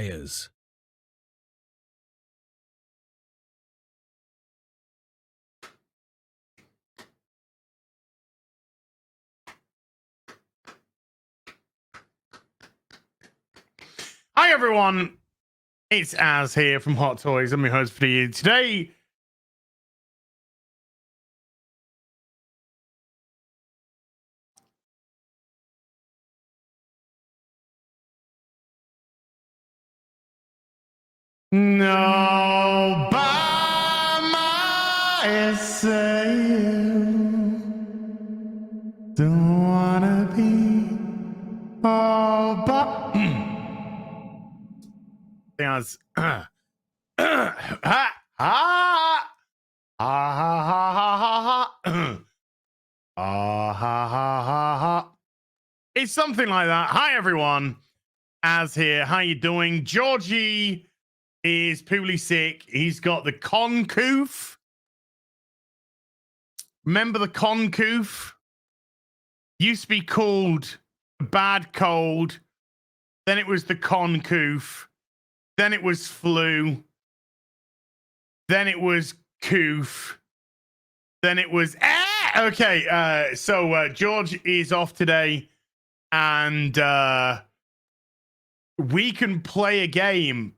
Meyers. Hi everyone, it's Az here from Hot Toys. I'm your host for you today. No, by myself, don't wanna be all by. Az. Ha ha ha ha ha. It's something like that. Hi everyone, Az here. How you doing? Georgie is poorly sick. He's got the concoof. Remember the concoof? Used to be called bad cold. Then it was the concoof. Then it was flu. Then it was coof. Then it was okay. So George is off today, and we can play a game.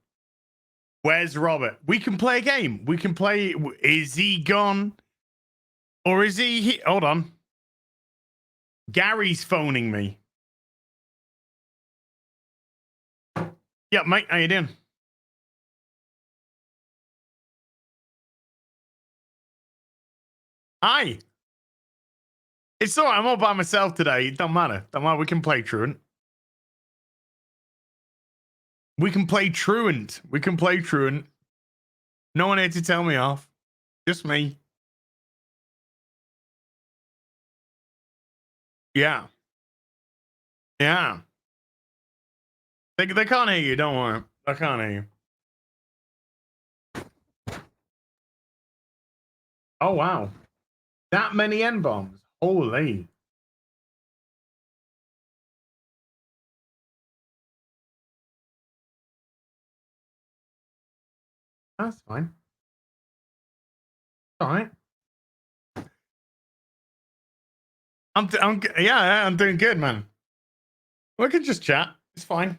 Where's Robert? We can play a game. We can play. Is he gone? Or is he? Hold on. Gary's phoning me. Yeah, mate. How you doing? Hi. It's all right. I'm all by myself today. It don't matter. Don't matter. We can play truant. We can play truant. We can play truant. No one here to tell me off. Just me. Yeah. Yeah. They can't hear you. Don't worry. I can't hear you. Oh, wow. That many N-bombs. Holy. That's fine. All right. I'm doing good, man. We can just chat. It's fine.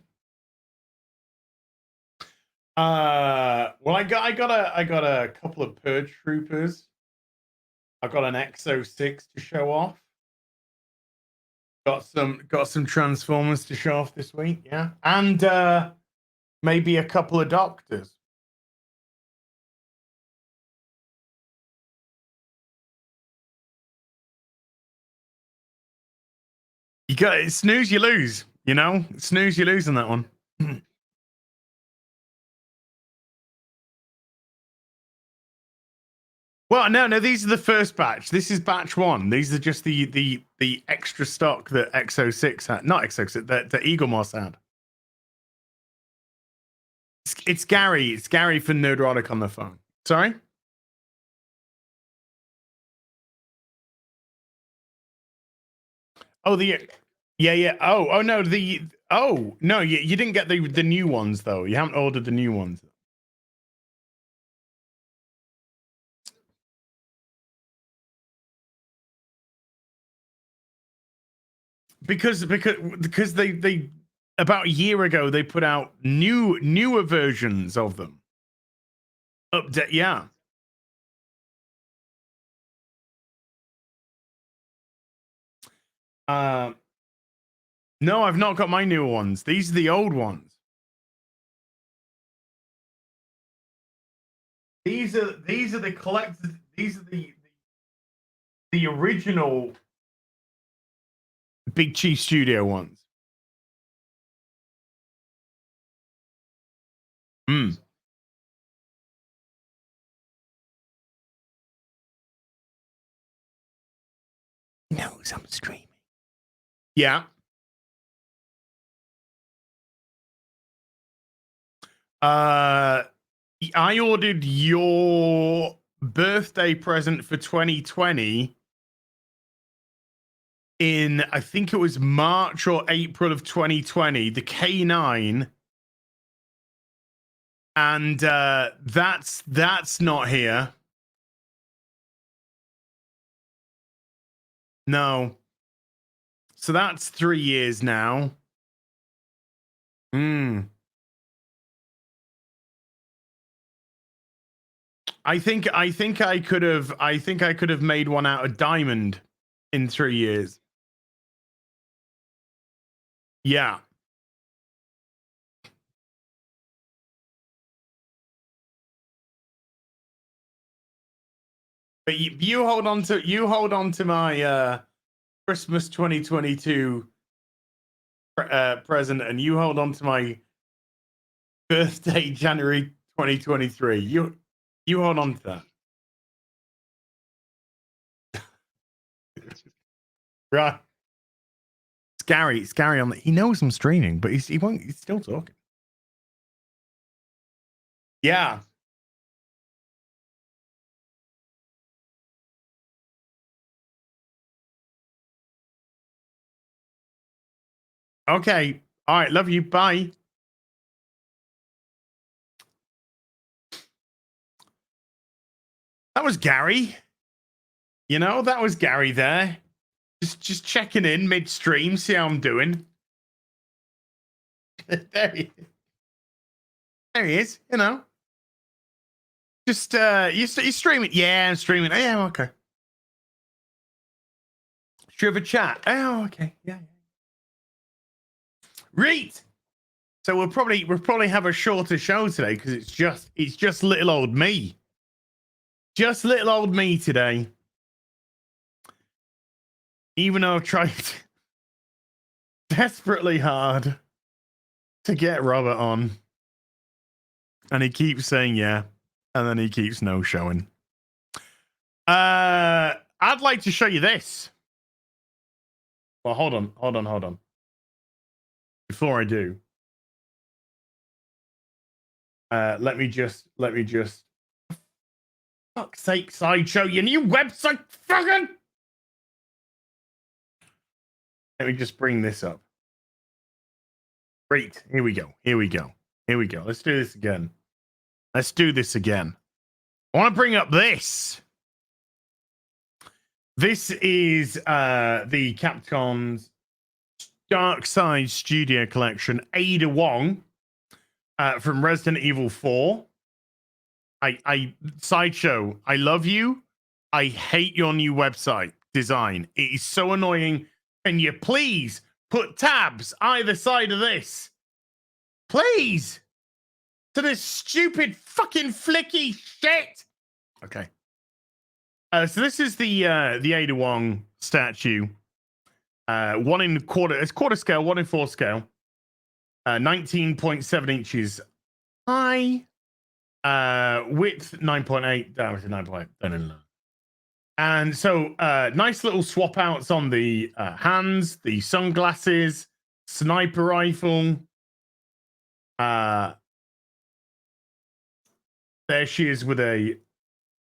Well, I got a couple of purge troopers. I got an XO6 to show off. Got some Transformers to show off this week, yeah. And maybe a couple of doctors. You got snooze, you lose. You know, snooze, you lose on that one. Well, no, these are the first batch. This is batch one. These are just the extra stock that XO6 had. Not XO6, that Eagle Moss had. It's Gary. It's Gary for Nerdrotic on the phone. Sorry? Oh, yeah. Oh no, no, you didn't get the new ones though. You haven't ordered the new ones. Because they about a year ago they put out newer versions of them. Update, yeah. No, I've not got my newer ones. These are the old ones. These are the collected. These are the original Big Chief Studio ones. He knows I'm streaming. Yeah. I ordered your birthday present for 2020 in, I think it was March or April of 2020, the K9. And that's not here. No. So that's 3 years now. I think I could have made one out of diamond in 3 years. Yeah. But you hold on to my Christmas 2022 present, and you hold on to my birthday January 2023. You hold on to that. Right. It's Gary on the, he knows I'm streaming, but he's still talking. Yeah. Okay. All right. Love you. Bye. That was Gary. You know, that was Gary there. Just checking in midstream, see how I'm doing. There he is, you know. Just you streaming? Yeah, I'm streaming. Oh, yeah, okay. Should we have a chat? Oh, okay. Yeah. Right. So we'll probably have a shorter show today because it's just little old me. Just little old me today. Even though I've tried desperately hard to get Robert on. And he keeps saying yeah. And then he keeps no showing. I'd like to show you this. Well, hold on. Before I do. Let me just fuck's sake, Sideshow, your new website fucking. Let me just bring this up. Great. Here we go. Let's do this again. I want to bring up this. This is the Capcom's Dark Side Studio Collection, Ada Wong from Resident Evil 4. Sideshow, I love you. I hate your new website design. It is so annoying. Can you please put tabs either side of this? Please. To this stupid fucking flicky shit. Okay. So this is the Ada Wong statue. 1 in quarter. It's quarter scale, 1 in 4 scale. 19.7 inches high. Width 9.8. Diameter 9.8. No. And so nice little swap outs on the hands, the sunglasses, sniper rifle. There she is with I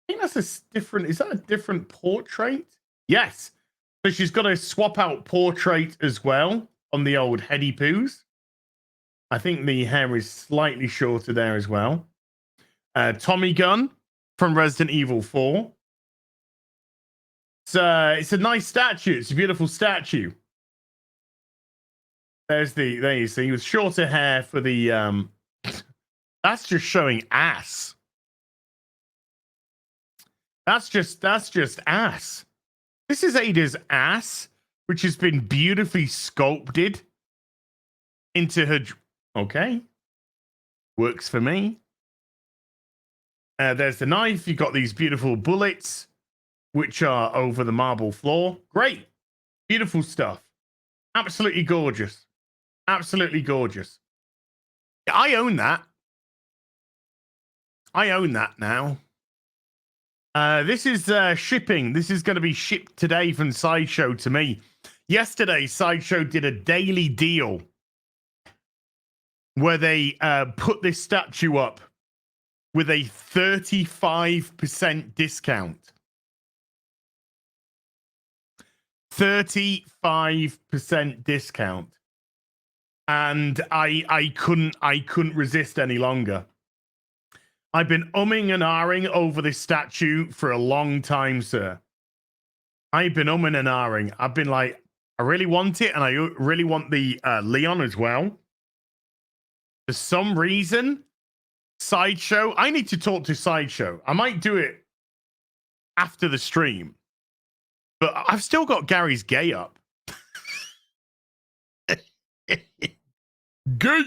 think that's is that a different portrait? Yes. So she's got a swap out portrait as well on the old Heady Poos. I think the hair is slightly shorter there as well. Tommy gun from Resident Evil 4. It's a nice statue. It's a beautiful statue. There you see, with shorter hair for the that's just showing ass. That's just ass. This is Ada's ass, which has been beautifully sculpted into her. Okay, works for me. There's the knife. You've got these beautiful bullets, which are over the marble floor. Great, beautiful stuff. Absolutely gorgeous. Absolutely gorgeous. I own that. I own that now. This is shipping. This is going to be shipped today from Sideshow to me. Yesterday, Sideshow did a daily deal where they put this statue up with a 35% discount. 35% discount. And I couldn't resist any longer. I've been umming and ahhing over this statue for a long time, sir. I've been umming and ahhing. I've been like, I really want it, and I really want the Leon as well. For some reason, Sideshow, I need to talk to Sideshow. I might do it after the stream, but I've still got Gary's gay up. Gay.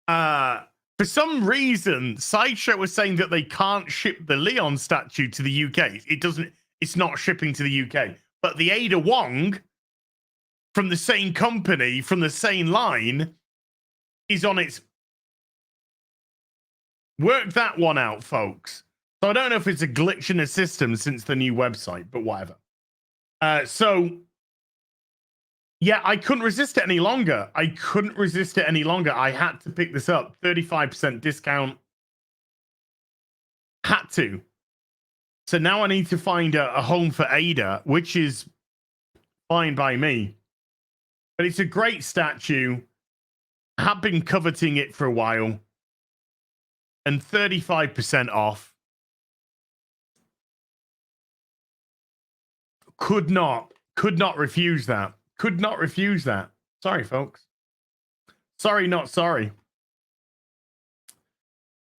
For some reason, Sideshow was saying that they can't ship the Leon statue to the UK. It's not shipping to the UK. But the Ada Wong from the same company, from the same line, is on its. Work that one out, folks. So I don't know if it's a glitch in the system since the new website, but whatever. So yeah, I couldn't resist it any longer. I had to pick this up. 35% discount. Had to. So now I need to find a home for Ada, which is fine by me. But it's a great statue. I have been coveting it for a while. And 35% off. Could not refuse that. Could not refuse that. Sorry, folks. Sorry, not sorry.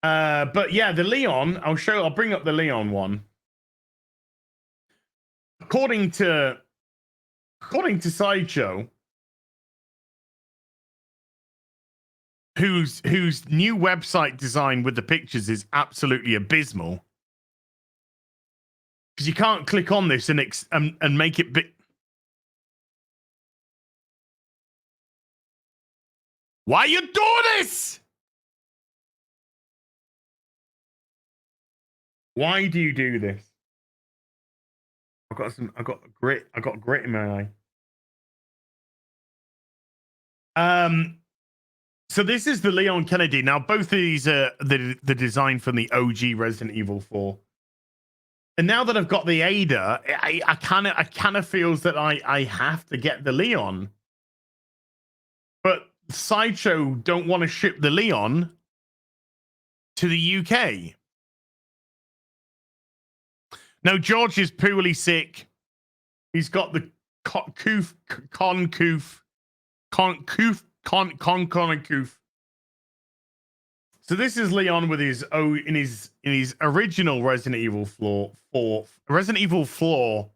But yeah, the Leon, I'll bring up the Leon one. According to Sideshow, whose new website design with the pictures is absolutely abysmal. Because you can't click on this and make it big. Why you do this? Why do you do this? I got grit in my eye. So this is the Leon Kennedy. Now both of these are the design from the OG Resident Evil 4. And now that I've got the Ada, I kind of feels that I have to get the Leon. But Sideshow don't want to ship the Leon to the UK. No, George is poorly sick. He's got the concoof. So this is Leon with his in his original Resident Evil floor. Resident Evil floor.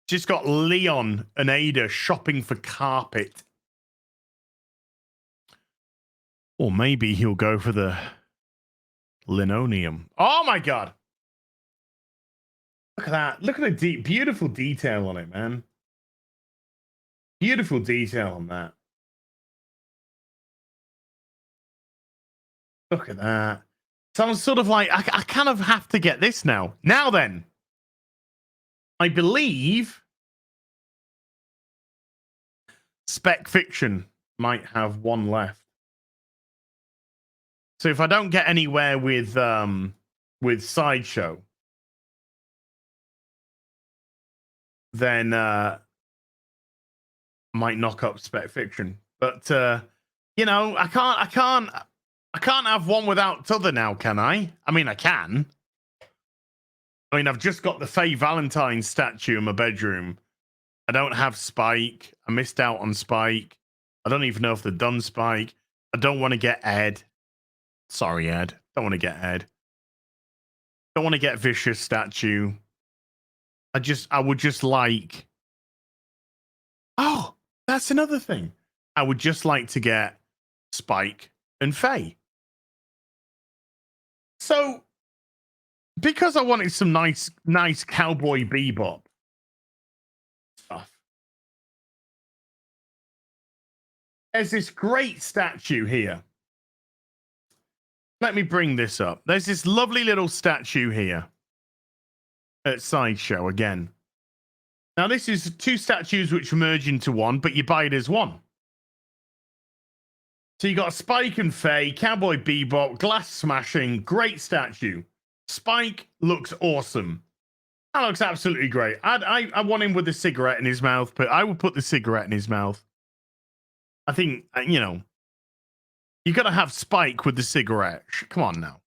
Just got Leon and Ada shopping for carpet. Or maybe he'll go for the linoleum. Oh my god. Look at that. Look at the beautiful detail on it, man. Beautiful detail on that. Look at that. So I'm sort of like, I kind of have to get this now. Now then, I believe Spec Fiction might have one left. So if I don't get anywhere with Sideshow, then might knock up Spec Fiction. But you know, I can't have one without t'other now, can I? I mean, I can. I mean, I've just got the Faye Valentine statue in my bedroom. I don't have Spike. I missed out on Spike. I don't even know if they've done Spike. I don't want to get Ed. Sorry, Ed. Don't want to get Ed. Don't want to get Vicious statue. I would just like. Oh, that's another thing. I would just like to get Spike and Faye. So, because I wanted some nice Cowboy Bebop stuff, there's this great statue here. Let me bring this up. There's this lovely little statue here at Sideshow again. Now, this is two statues which merge into one, but you buy it as one. So you got Spike and Faye, Cowboy Bebop, glass smashing, great statue. Spike looks awesome. That looks absolutely great. I want him with a cigarette in his mouth, but I would put the cigarette in his mouth. I think, you know, you got to have Spike with the cigarette. Come on now.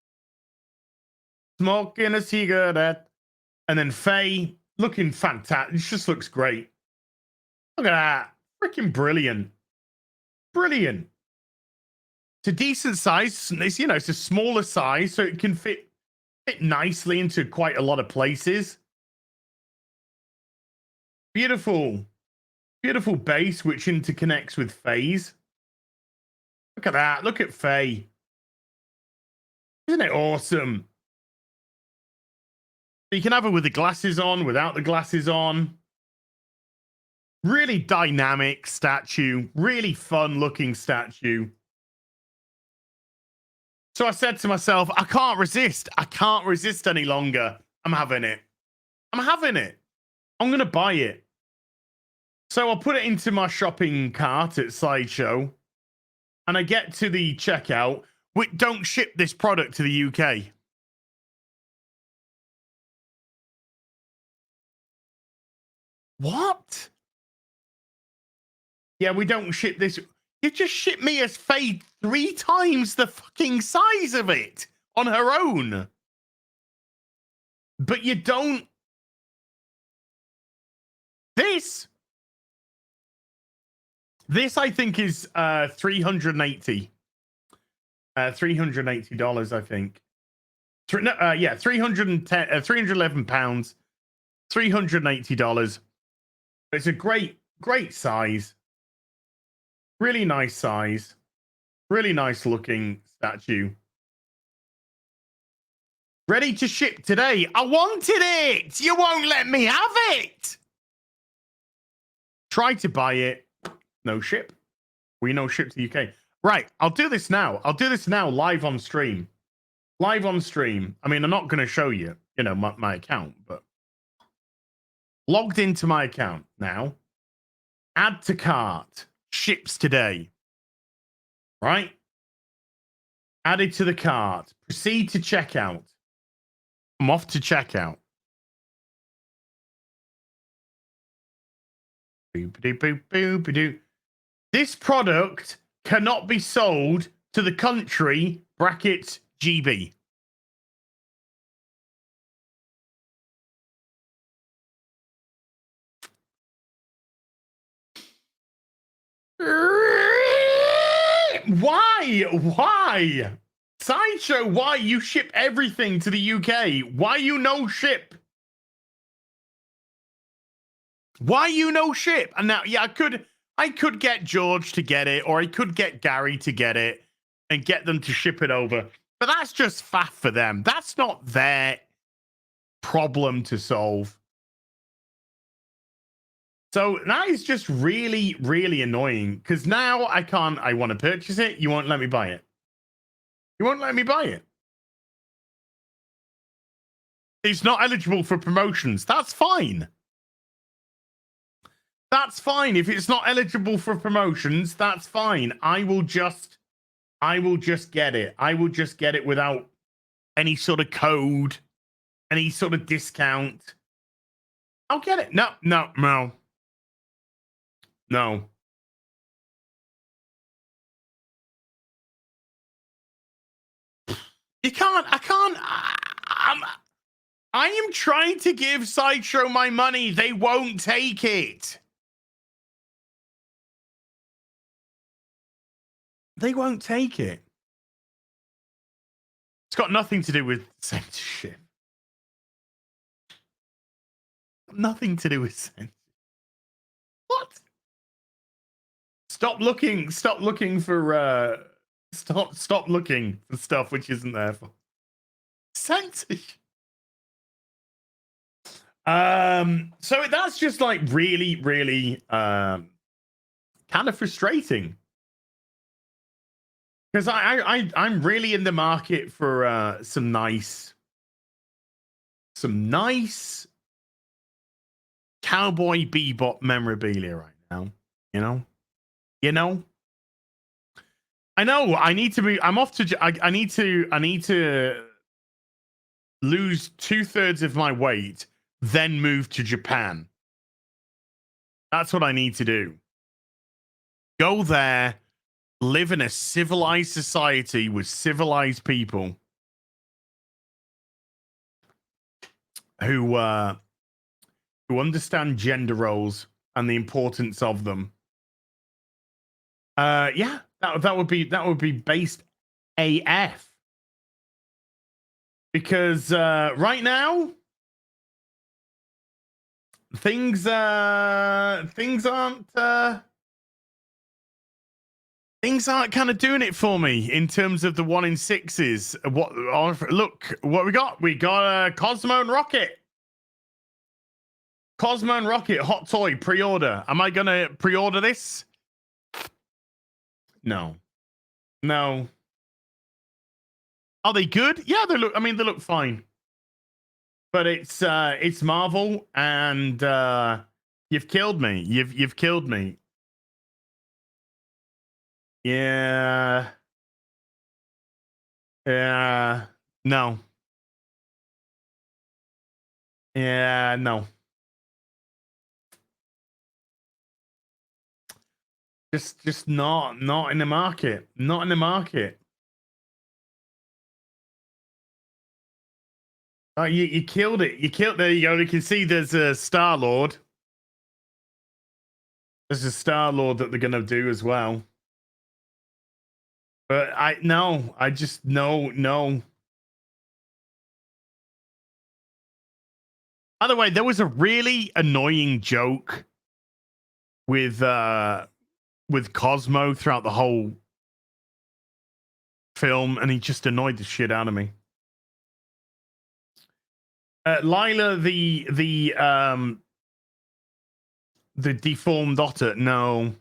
Smoking a cigarette. And then Faye looking fantastic. It just looks great. Look at that. Freaking brilliant. Brilliant. It's a decent size. It's, you know, it's a smaller size, so it can fit nicely into quite a lot of places. Beautiful. Beautiful base, which interconnects with Faye's. Look at that. Look at Faye. Isn't it awesome? You can have her with the glasses on, without the glasses on. Really dynamic statue. Really fun looking statue. So I said to myself, I can't resist. I can't resist any longer. I'm having it. I'm having it. I'm going to buy it. So I'll put it into my shopping cart at Sideshow. And I get to the checkout. We don't ship this product to the UK. What? Yeah, we don't ship this. You just shipped me as Faye 3 times the fucking size of it on her own. But you don't. This I think is $380. $380, I think. Yeah, 311 pounds, $380. It's a great size. Really nice size. Really nice looking statue. Ready to ship today. I wanted it. You won't let me have it. Try to buy it. No ship. We no ship to the UK. Right. I'll do this now. I'll do this now live on stream. Live on stream. I mean, I'm not going to show you, you know, my account, but logged into my account now. Add to cart. Ships today. Right? Added to the cart. Proceed to checkout. I'm off to checkout. This product cannot be sold to the country bracket GB. Why? Sideshow, why you ship everything to the UK? Why you no ship? Why you no ship? And now, yeah, I could get George to get it, or I could get Gary to get it and get them to ship it over. But that's just faff for them. That's not their problem to solve. So that is just really, really annoying because now I want to purchase it. You won't let me buy it. You won't let me buy it. It's not eligible for promotions. That's fine. That's fine. If it's not eligible for promotions, that's fine. I will just get it. I will just get it without any sort of code, any sort of discount. I'll get it. No. You can't. I am trying to give Sideshow my money. They won't take it. They won't take it. It's got nothing to do with censorship. Nothing to do with censorship. What? Stop looking for stop looking for stuff which isn't there for censorship. So that's just like really, really kind of frustrating. Because I'm really in the market for some nice Cowboy Bebop memorabilia right now. You know. I know. I need to be. I'm off to. I need to lose 2/3 of my weight, then move to Japan. That's what I need to do. Go there, live in a civilized society with civilized people who understand gender roles and the importance of them. Yeah, that would be based AF. Because right now things aren't kind of doing it for me in terms of the 1 in 6s. Look what we got. We got Cosmo and Rocket. Cosmo and Rocket hot toy pre-order. Am I gonna pre-order this? No. Are they good? Yeah, they look fine. But it's Marvel, and you've killed me. You've killed me. Yeah. Yeah. No. Yeah, no. Just not in the market. Not in the market. Oh, you killed it. You killed. There you go. You can see there's a Star-Lord. There's a Star-Lord that they're gonna do as well. But I just no. By the way, there was a really annoying joke with Cosmo throughout the whole film, and he just annoyed the shit out of me. Lila, the deformed otter. No.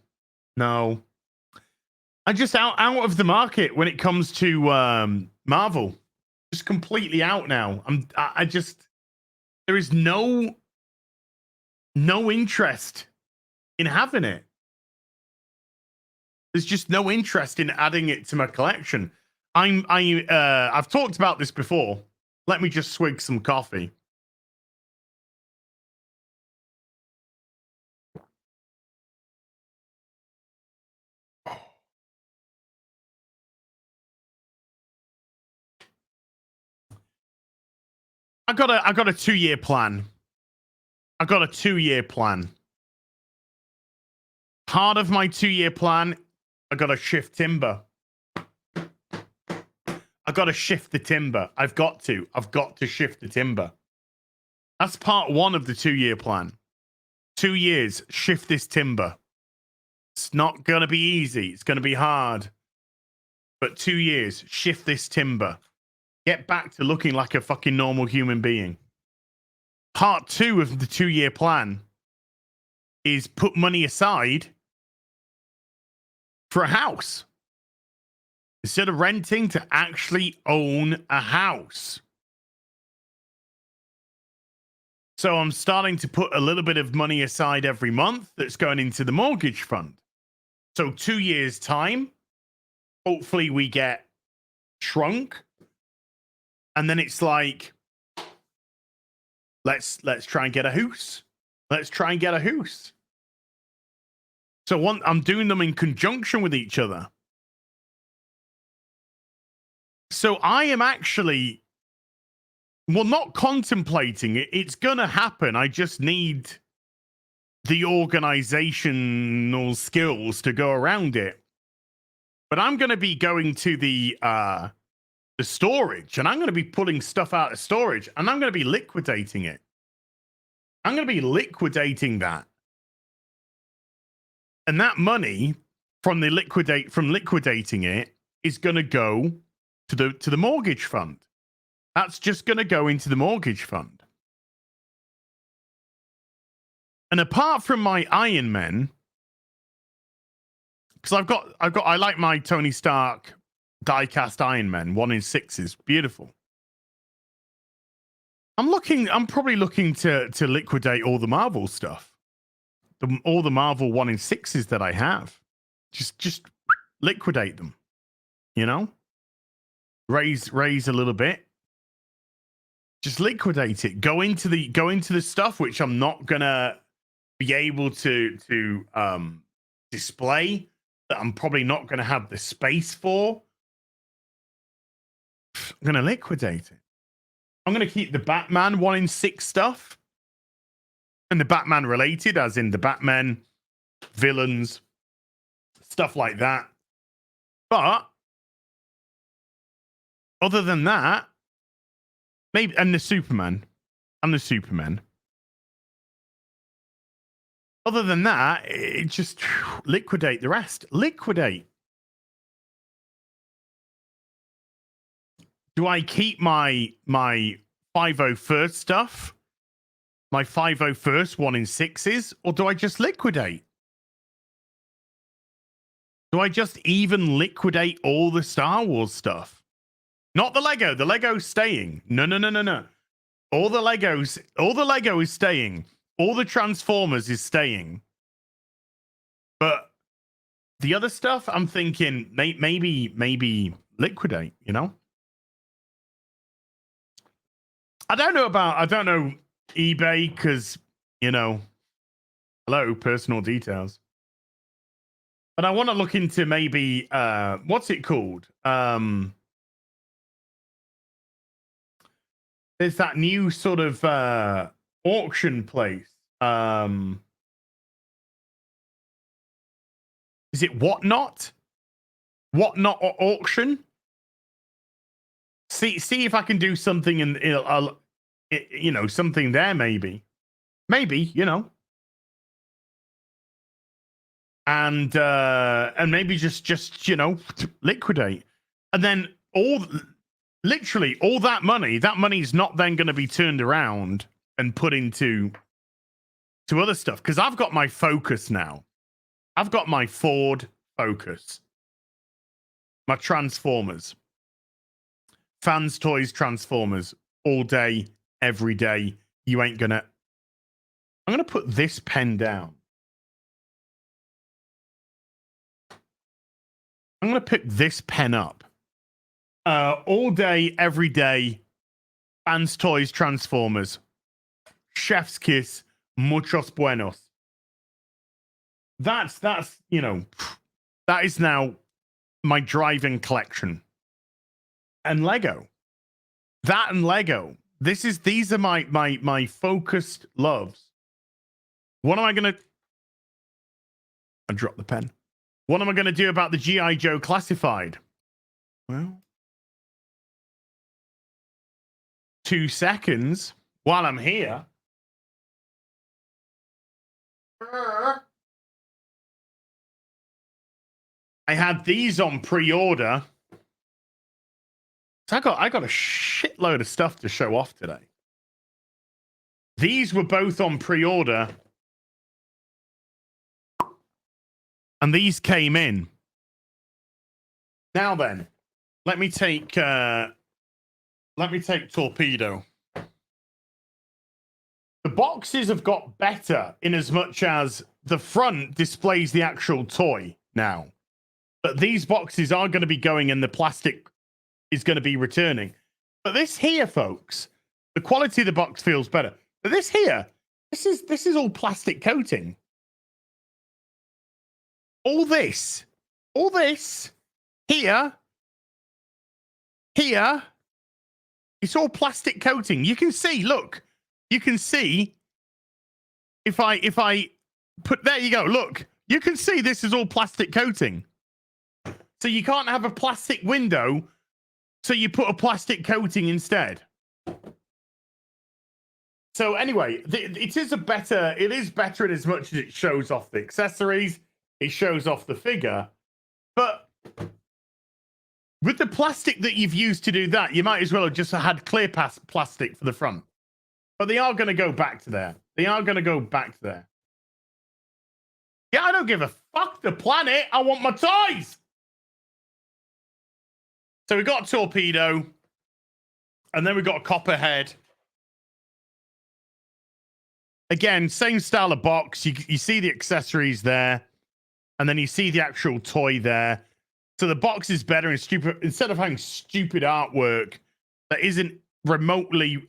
I'm just out of the market when it comes to Marvel. Just completely out now. I just, there is no interest in having it. There's just no interest in adding it to my collection. I've talked about this before. Let me just swig some coffee. I got a 2-year plan. I got a 2-year plan. Part of my 2-year plan, I got to shift timber. I got to shift the timber. I've got to shift the timber. That's part 1 of the 2-year plan. 2 years, shift this timber. It's not going to be easy. It's going to be hard. But 2 years, shift this timber. Get back to looking like a fucking normal human being. Part 2 of the 2-year plan is put money aside for a house. Instead of renting, to actually own a house. So I'm starting to put a little bit of money aside every month that's going into the mortgage fund. So 2 years' time, hopefully we get shrunk. And then it's like, let's try and get a house. Let's try and get a house. So I'm doing them in conjunction with each other. So I am actually, well, not contemplating it. It's going to happen. I just need the organizational skills to go around it. But I'm going to be going to the storage, and I'm going to be pulling stuff out of storage, and I'm going to be liquidating it. I'm going to be liquidating that. And that money from liquidating it is going to go to the mortgage fund. That's just going to go into the mortgage fund. And apart from my Iron Men, because I like my Tony Stark die-cast Iron Men 1 in 6s, beautiful. I'm probably looking to liquidate all the Marvel stuff, all the Marvel 1 in 6s that I have. Just liquidate them, you know. Raise a little bit. Just liquidate it. Go into the stuff which I'm not gonna be able to display that I'm probably not going to have the space for, I'm going to liquidate it. I'm going to keep the Batman 1 in 6 stuff and the Batman related, as in the Batman, villains, stuff like that. But other than that, maybe, and the Superman. Other than that, it just liquidate the rest. Liquidate. Do I keep my 501st stuff? My 501st 1 in 6s? Or do I just liquidate? Do I just even liquidate all the Star Wars stuff? Not the Lego. The Lego's staying. No. All the Lego is staying. All the Transformers is staying. But the other stuff, I'm thinking maybe liquidate, you know? I don't know eBay, because, you know, hello, personal details. But I want to look into maybe, what's it called? There's that new sort of auction place. Is it Whatnot? Whatnot or auction? See if I can do something in, you know, something there, maybe, you know, and maybe just you know, liquidate, and then literally all that money is not then going to be turned around and put into other stuff, because I've got my Focus now. I've got my Ford Focus, my Transformers, Fans Toys Transformers, all day, every day. You ain't gonna. I'm gonna put this pen down. I'm gonna pick this pen up. All day, every day. Fans Toys Transformers, Chef's Kiss, muchos buenos. That's you know, that is now my driving collection. And Lego. That and Lego. These are my focused loves. What am I gonna? I dropped the pen. What am I gonna do about the G.I. Joe Classified? Well, 2 seconds while I'm here. I had these on pre-order. So I got a shitload of stuff to show off today. These were both on pre-order, and these came in. Now then, let me take Torpedo. The boxes have got better in as much as the front displays the actual toy now. But these boxes are going to be going, and the plastic is going to be returning. But this here, folks, the quality of the box feels better. But this here, this is all plastic coating. All this here, it's all plastic coating. You can see, look, you can see if I put, there you go, look, you can see this is all plastic coating. So you can't have a plastic window, so you put a plastic coating instead. So anyway, it is better in as much as it shows off the accessories, it shows off the figure, but with the plastic that you've used to do that, you might as well have just had clear plastic for the front. But they are going to go back to there. Yeah, I don't give a fuck the planet. I want my toys. So we got Torpedo, and then we got Copperhead. Again, same style of box. You see the accessories there, and then you see the actual toy there. So the box is better and stupid. Instead of having stupid artwork that isn't remotely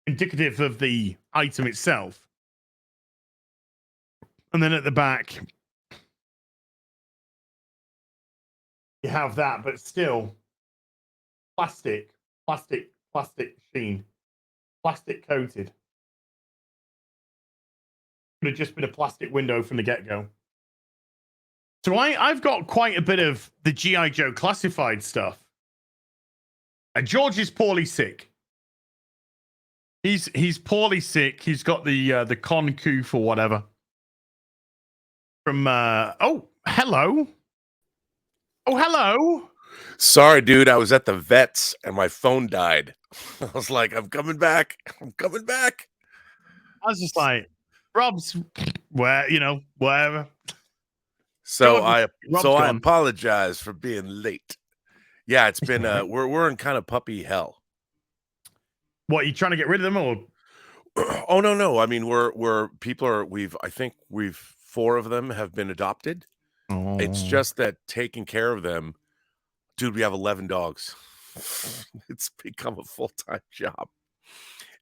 indicative of the item itself, And then at the back, you have that, but still plastic sheen, plastic coated. Could have just been a plastic window from the get-go. So I've got quite a bit of the G.I. Joe classified stuff. George is poorly sick. He's poorly sick. He's got the concoof or whatever. From oh, hello. Oh, hello. Sorry, dude. I was at the vets and my phone died. I was like, I'm coming back. I'm coming back. I was just like, Rob's wherever. So Rob's I gone. apologize for being late. Yeah, it's been we're in kind of puppy hell. What, are you trying to get rid of them or? Oh no. I mean, I think we've 4 of them have been adopted. Oh. It's just that taking care of them, dude, we have 11 dogs. It's become a full-time job.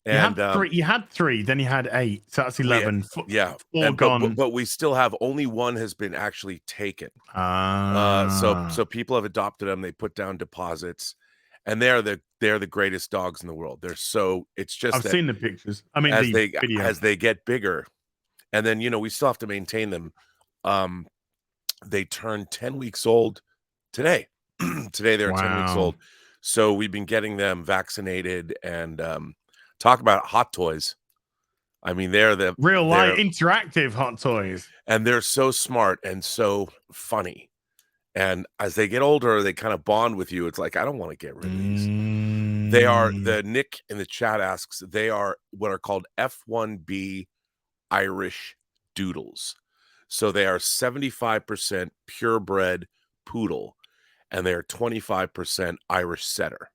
And you had 3, then you had 8, so that's 11. Yeah, 4 gone. but we still have only 1 has been actually taken. So people have adopted them. They put down deposits, and they're the greatest dogs in the world. It's just I've seen the pictures. I mean, as video. they get bigger, and then we still have to maintain them. They turned 10 weeks old today. Today they're 10 weeks old. So we've been getting them vaccinated and talk about hot toys. I mean, they're the real life interactive hot toys. And they're so smart and so funny. And as they get older, they kind of bond with you. It's like, I don't want to get rid of these. They are, Nick in the chat asks, they are what are called F1B Irish Doodles. So they are 75% purebred poodle, and they're 25% Irish setter.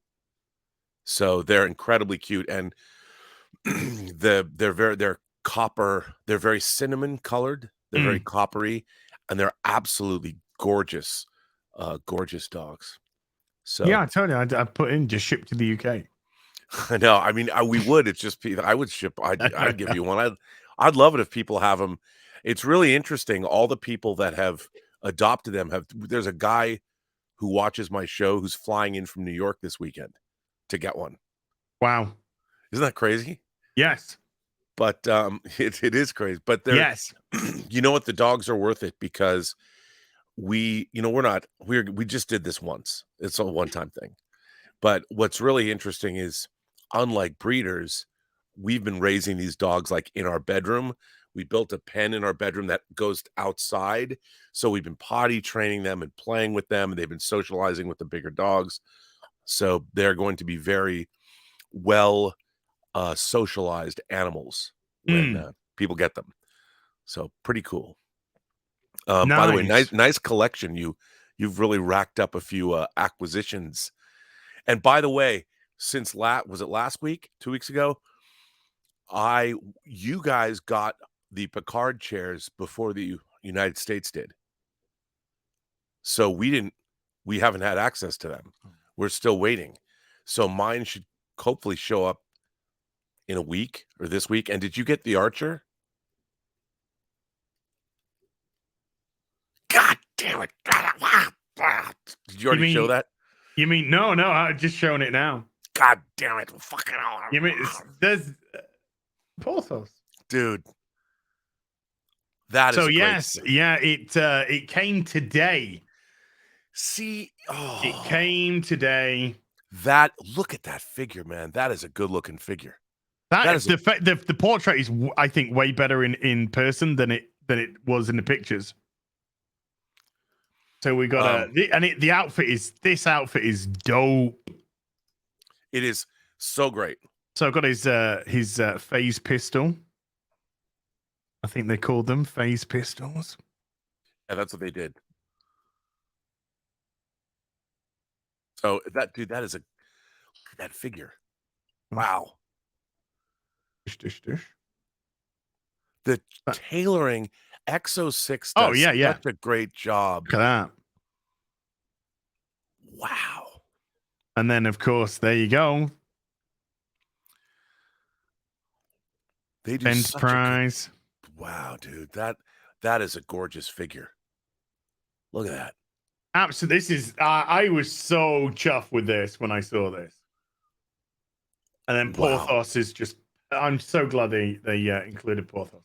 So they're incredibly cute, and they're copper. They're very cinnamon colored. They're very coppery, and they're absolutely gorgeous, gorgeous dogs. So yeah, I told you I put in just ship to the UK. I know. I mean, we would. It's just I would ship. I'd give you one. I'd love it if people have them. It's really interesting. All the people that have adopted them there's a guy who watches my show who's flying in from New York this weekend to get one. Wow. Isn't that crazy? Yes. But it is crazy. But yes. You know what? The dogs are worth it because we just did this once. It's a one-time thing. But what's really interesting is, unlike breeders, we've been raising these dogs like in our bedroom. We built a pen in our bedroom that goes outside. So we've been potty training them and playing with them, and they've been socializing with the bigger dogs. So they're going to be very well socialized animals when people get them. So pretty cool. By the way, nice collection. You've really racked up a few acquisitions. And by the way, since was it last week, 2 weeks ago, you guys got the Picard chairs before the United States did. So we haven't had access to them. We're still waiting. So mine should hopefully show up in a week or this week. And did you get the Archer? God damn it. Did you already show that? You mean, no, I'm just showing it now. God damn it. Fucking you mean, there's Porthos. Dude. That is so yes, yeah, it came today. See, it came today. Look at that figure, man. That is a good looking figure. That is the portrait is, I think, way better in person than it was in the pictures. So we got this outfit is dope. It is so great. So I've got his phase pistol. I think they called them phase pistols. Yeah, that's what they did. So that is that figure. Wow. The tailoring Exo 6 does such a great job. Look at that. Wow. And then of course, there you go. They do Enterprise. wow, dude. That That is a gorgeous figure. Look at that. Absolutely. This is, I was so chuffed with this when I saw this. And then Wow. Porthos is just, I'm so glad they included Porthos.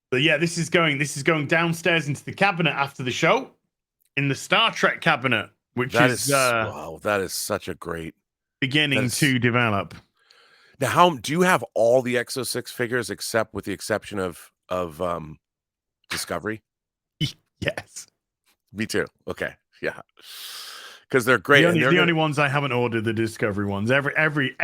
But yeah, this is going downstairs into the cabinet after the show in the Star Trek cabinet, which That is is wow, that is such a great beginning that's to develop. now how do you have all the Exo 6 figures except with the exception of Discovery? Yes. Me too. Okay. Yeah. Because they're great and they're The gonna only ones I haven't ordered the Discovery ones. Every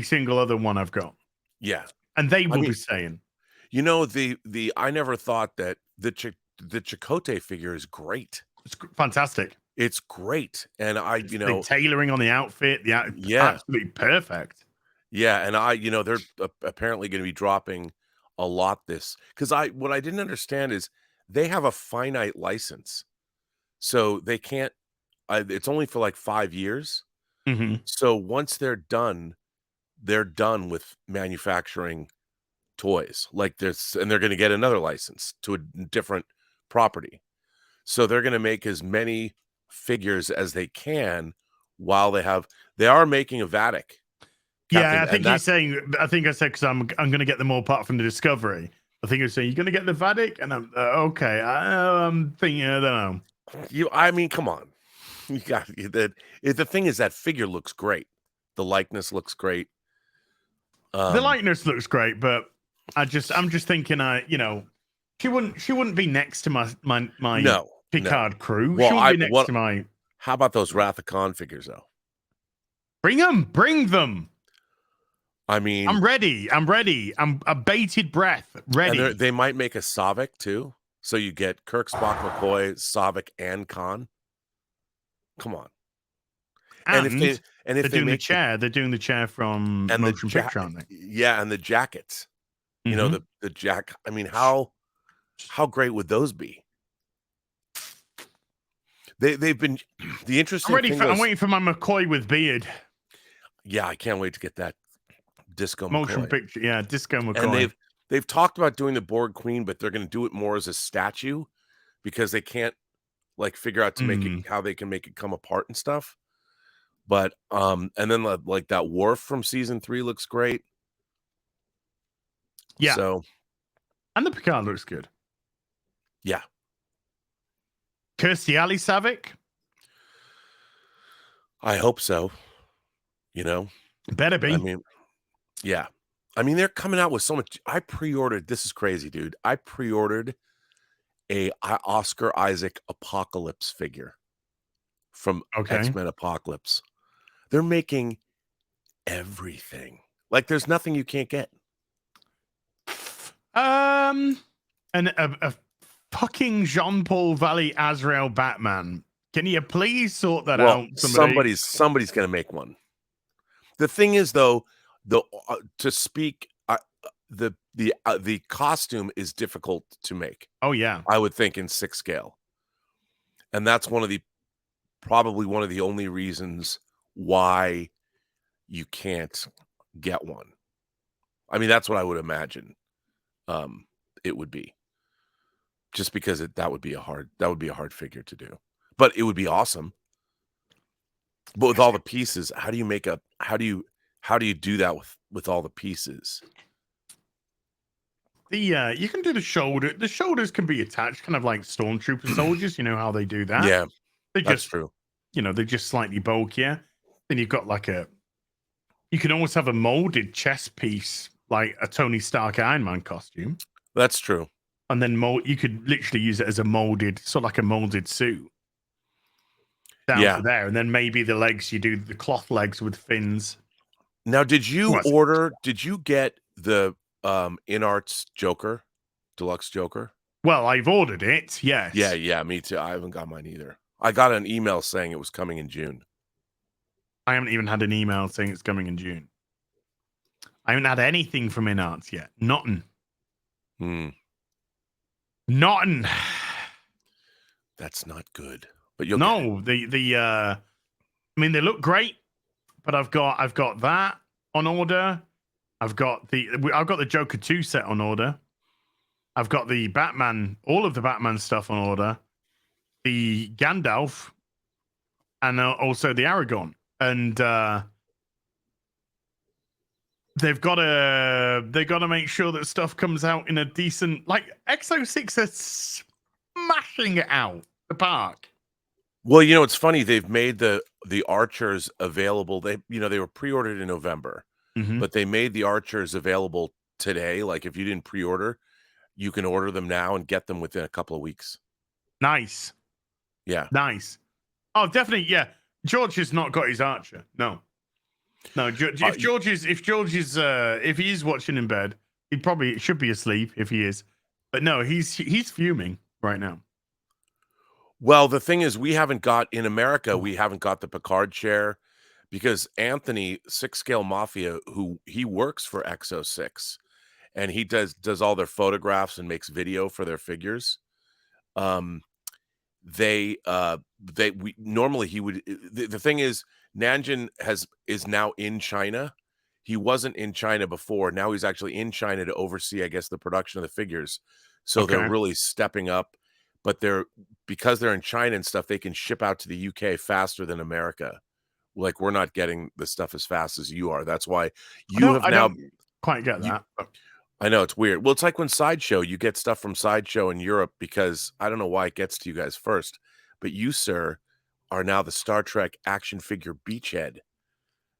single other one I've got, yeah. and they I will mean, be saying, you know, the I never thought that the Chakotay figure is great. it's fantastic. It's great. And I, It's the tailoring on the outfit, yeah. absolutely perfect. Yeah, and I they're apparently gonna be dropping a lot this because what I didn't understand is they have a finite license. So they can't it's only for like 5 years. Hmm. So once they're done with manufacturing toys like this, and they're gonna get another license to a different property. So they're gonna make as many figures as they can while they are making a Vatic, Yeah, Captain, I think and he's that's saying. I think I said because I'm going to get them all apart from the Discovery. I think he's saying you're going to get the Vatic, and I'm okay. I'm thinking I don't know. I mean, come on. You got the thing is that figure looks great. The likeness looks great. The Um, likeness looks great, but I'm just thinking, she wouldn't be next to my no, no. Picard crew. Well, She wouldn't I be next what to my. how about those Wrath of Khan figures though? Bring them. I mean, I'm ready. I'm ready. I'm a bated breath. and Ready. they might make a Savik too. So you get Kirk, Spock, McCoy, Savik, and Khan. Come on. And if And they're they doing the make chair. They're doing the chair from and the Motion Picture, aren't they? yeah, and the jackets. You know, Mm-hmm. the jack I mean, how great would those be? They've been the interesting thing I'm was waiting for my McCoy with beard. yeah, I can't wait to get that Disco Motion McCoy. picture. Yeah, Disco And McCoy. they've talked about doing the Borg Queen, but they're gonna do it more as a statue because they can't, like, figure out to make it Mm. how they can make it come apart and stuff. But, and then, like, that Worf from season 3 looks great. Yeah. So, And the Picard looks good. yeah. Kirstie Alley Savick. I hope so, you know? Better I be. mean yeah. I mean, they're coming out with so much I pre-ordered this is crazy, dude. I pre-ordered a Oscar Isaac Apocalypse figure from Okay. X-Men Apocalypse. They're making everything. Like, there's nothing you can't get. And a fucking Jean Paul Valley Azrael Batman. Can you please sort that Well, out? Somebody. somebody's gonna make one. The thing is, though, to speak, the costume is difficult to make, Oh yeah. I would think, in 6 scale. And that's probably one of the only reasons why you can't get one. I mean, that's what I would imagine, it would be. Just because that would be a hard figure to do. But it would be awesome. But with all the pieces, how do you do that with all the pieces? The you can do the shoulder. The shoulders can be attached, kind of like stormtrooper soldiers. You know how they do that? Yeah, They that's just, true. they're just slightly bulkier. Then you've got you can almost have a molded chest piece, like a Tony Stark Iron Man costume. That's true. And then you could literally use it as a molded, sort of like a molded suit down Yeah. to there. And then maybe the legs, you do the cloth legs with fins. Now, Well, did you get the, InArts Joker, Deluxe Joker? well, I've ordered it. Yes. Yeah, yeah, me too. I haven't got mine either. I got an email saying it was coming in June. I haven't even had an email saying it's coming in June. I haven't had anything from InArts yet. Nothing. Hmm, Nothing. that's not good, but you'll get it. No, I mean, they look great, but I've got that on order. I've got the Joker 2 set on order. I've got the Batman, all of the Batman stuff on order. The Gandalf, and also the Aragon. And they got to make sure that stuff comes out in a decent, like Exo 6 are smashing it out the park. Well, it's funny, they've made the Archers available. They were pre-ordered in November, Mm-hmm. but they made the Archers available today. Like, if you didn't pre-order, you can order them now and get them within a couple of weeks. Nice. Yeah. Nice. Oh, definitely. Yeah. George has not got his Archer. No. If George is, if he is watching in bed, he probably should be asleep if he is. But no, he's fuming right now. Well, the thing is, we haven't got in America, we haven't got the Picard chair because Anthony, Six Scale Mafia, who he works for Exo 6, and he does all their photographs and makes video for their figures. We normally he would the thing is Nanjin is now in China. He wasn't in China before. Now he's actually in China to oversee, I guess, the production of the figures. So they're Okay. really stepping up, but because they're in China and stuff, they can ship out to the UK faster than America. Like, we're not getting the stuff as fast as you are. That's why you have I now don't quite get you that. But I know, it's weird. Well, it's like when Sideshow, you get stuff from Sideshow in Europe because I don't know why it gets to you guys first, but you, sir, are now the Star Trek action figure beachhead.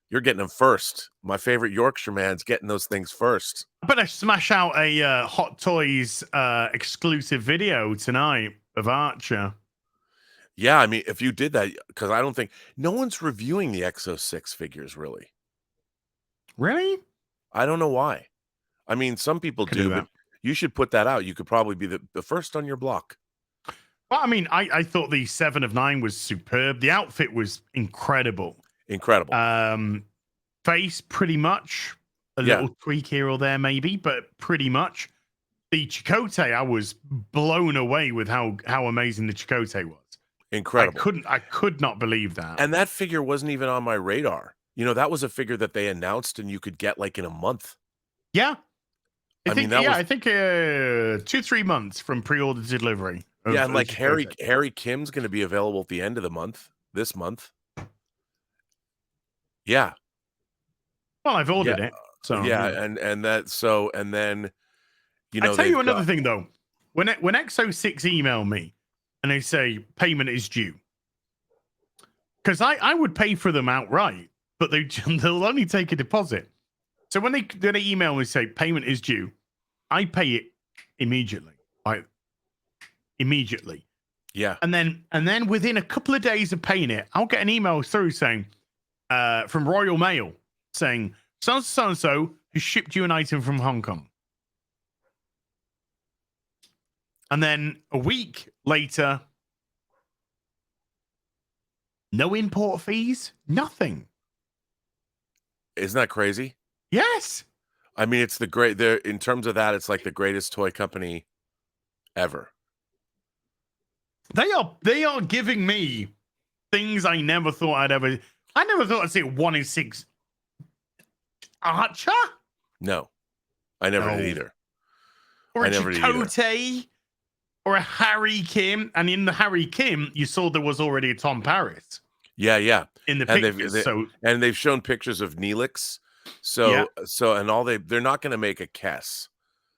You're getting them first. My favorite Yorkshire man's getting those things first. I better smash out a Hot Toys exclusive video tonight of Archer. Yeah, I mean, if you did that, because I don't think no one's reviewing the Exo 6 figures, really. Really? I don't know why. I mean, some people Could do do, but that. you should put that out. You could probably be the first on your block. Well, I mean, I thought the 7 of 9 was superb. The outfit was incredible. Incredible. Face, pretty much. A Yeah. little tweak here or there, maybe, but pretty much. The Chakotay, I was blown away with how amazing the Chakotay was. Incredible. I could not believe that. And that figure wasn't even on my radar. That was a figure that they announced and you could get, like, in a month. Yeah. I mean, that was I think 2-3 months from pre-order to delivery. yeah, and, like, Chakotay. Harry Kim's gonna be available at the end of the month, this month. Yeah. Well, I've ordered Yeah, it. So yeah, yeah. and that so and then, I tell they've you another got thing though. When Exo 6 email me and they say payment is due, because I would pay for them outright, but they'll only take a deposit. So when they email me and say payment is due, I pay it immediately. Immediately. Yeah. And then within a couple of days of paying it, I'll get an email through saying from Royal Mail saying so and so has shipped you an item from Hong Kong. And then a week later, no import fees, nothing. Isn't that crazy? Yes. I mean, it's in terms of that, it's like the greatest toy company ever. They are giving me things I never thought I'd see 1 in 6 Archer. No. I never did either. Or I a never did either. Chakotay. Or a Harry Kim. And in the Harry Kim, you saw there was already a Tom Paris. Yeah, yeah. In the And pictures. and they've shown pictures of Neelix. Yeah. They're not going to make a Kess.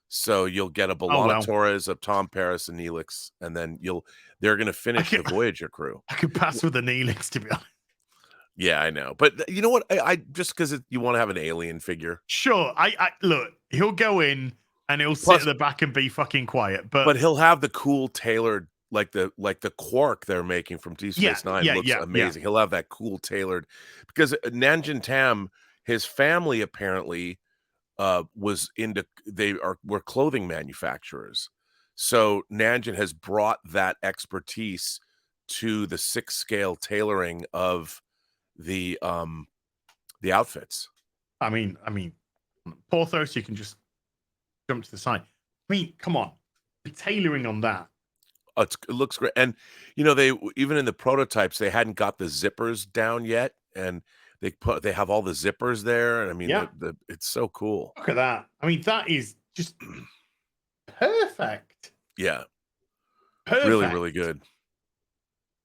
So you'll get a B'Elanna Torres, a Tom Paris, and Neelix, and then they're going to finish the Voyager crew. I could pass with the Neelix, to be honest. Yeah, I know. But you know what? I just because you want to have an alien figure. Sure. I look, he'll go in and he'll sit at the back and be fucking quiet. But he'll have the cool tailored, like the Quark they're making from Deep Space Nine looks amazing. He'll have that cool tailored, because Nanjin Tam, his family apparently were clothing manufacturers. So Nanjin has brought that expertise to the 6 scale tailoring of the outfits. I mean, Porthos, you can just jump to the side. I mean, come on, the tailoring on that. It looks great, and they even in the prototypes they hadn't got the zippers down yet, and they have all the zippers there, and I mean, Yeah. it's so cool. Look at that. I mean, that is just perfect. Yeah, really, Perfect. really good.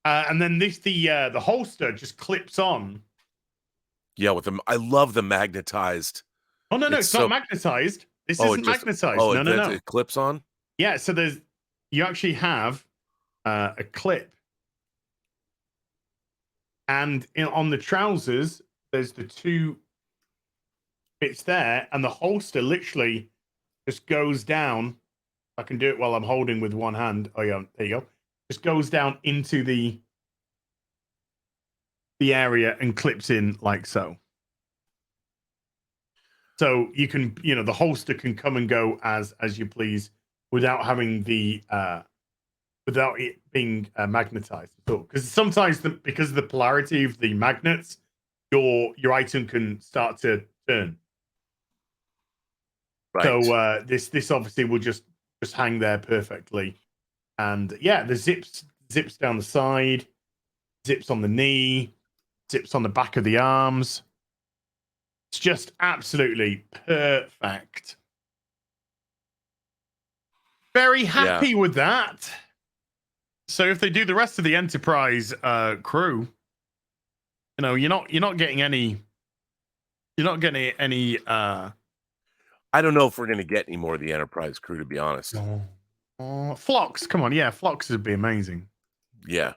And then the holster just clips on. Yeah, with them, I love the magnetized. Oh no, It's it's not so magnetized. This oh, it isn't just magnetized. oh, No, no, no. it clips on? Yeah, so you actually have a clip, and on the trousers, there's the two bits there, and the holster literally just goes down. I can do it while I'm holding with one hand. Oh yeah, there you go. Just goes down into the area and clips in like so. So you can, the holster can come and go as you please without having without it being magnetized at all. Because sometimes because of the polarity of the magnets, your item can start to turn. Right. So this obviously will just hang there perfectly. And yeah, the zips down the side, zips on the knee, zips on the back of the arms. It's just absolutely perfect. Very Yeah. happy with that. So if they do the rest of the Enterprise crew, you're not getting any. You're not getting any. I don't know if we're gonna get any more of the Enterprise crew, to be honest. Phlox. Come on, yeah, Phlox would be amazing. Yeah.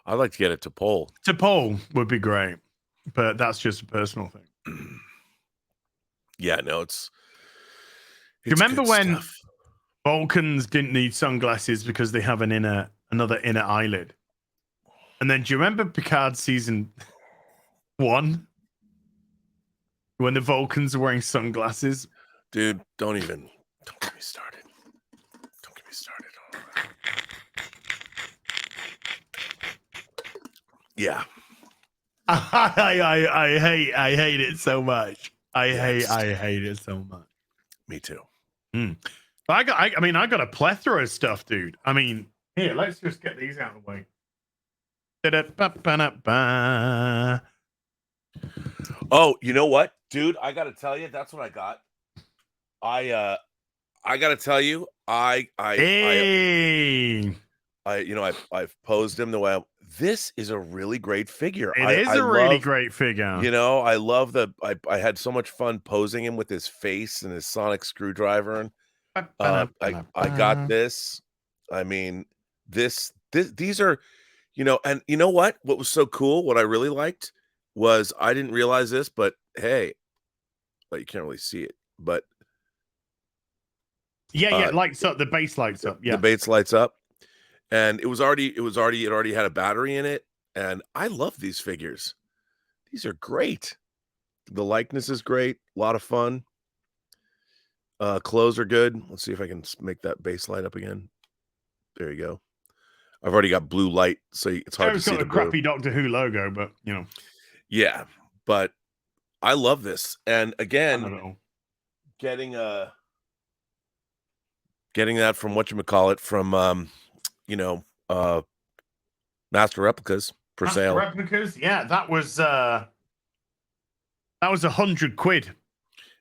I'd like to get it to Pole. To Pole would be great, but that's just a personal thing. Yeah, no, Do you remember good when stuff. Vulcans didn't need sunglasses because they have another inner eyelid? And then do you remember Picard season 1 when the Vulcans were wearing sunglasses? Dude, don't get me started. Don't get me started on that. Yeah. I hate it so much. I Yeah, hate it so much. me too. I got a plethora of stuff, dude. I mean, here, let's just get these out of the way. Da-da-ba-ba-da-ba. Oh, you know what? Dude, I gotta tell you, that's what I got. I gotta tell you, Hey, I've posed him the way this is a really great figure. it is I a really love, great figure. I love I had so much fun posing him with his face and his sonic screwdriver, and I got Ba-ba-da-ba-da-ba. this. I mean, these are, and you know what? What was so cool, what I really liked was I didn't realize this, but hey, well, you can't really see it, but Yeah, uh lights up. The base lights up. the Yeah. base lights up, and it already had a battery in it, and I love these figures. These are great. The likeness is great, a lot of fun. Clothes are good. Let's see if I can make that base light up again. There you go. I've already got blue light, so it's hard to It's see got the a blue. crappy Doctor Who logo, but Yeah, but I love this. And fun again, of it all. getting getting that from whatchamacallit, from you know, uh Master Replicas for Master sale. replicas. Yeah, that was £100. That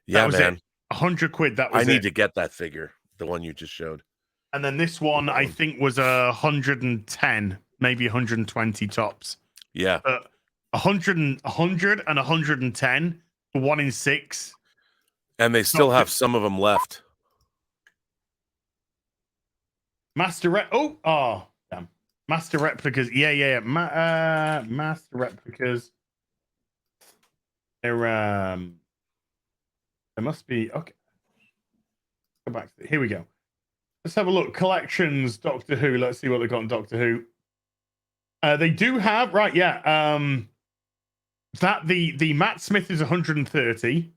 Yeah, was it. man. £100. That I was need it. to get that figure, the one you just showed. And then this one, I think, was 110, maybe 120 tops. Yeah. But 100 and 110 for 1 in 6. And they still have some of them left. Damn. Master replicas. Yeah. Master replicas. They're there must be okay. Go back to here we go. Let's have a look. Collections, Doctor Who. Let's see what they've got in Doctor Who. They do have, right, yeah. That the Matt Smith is 130.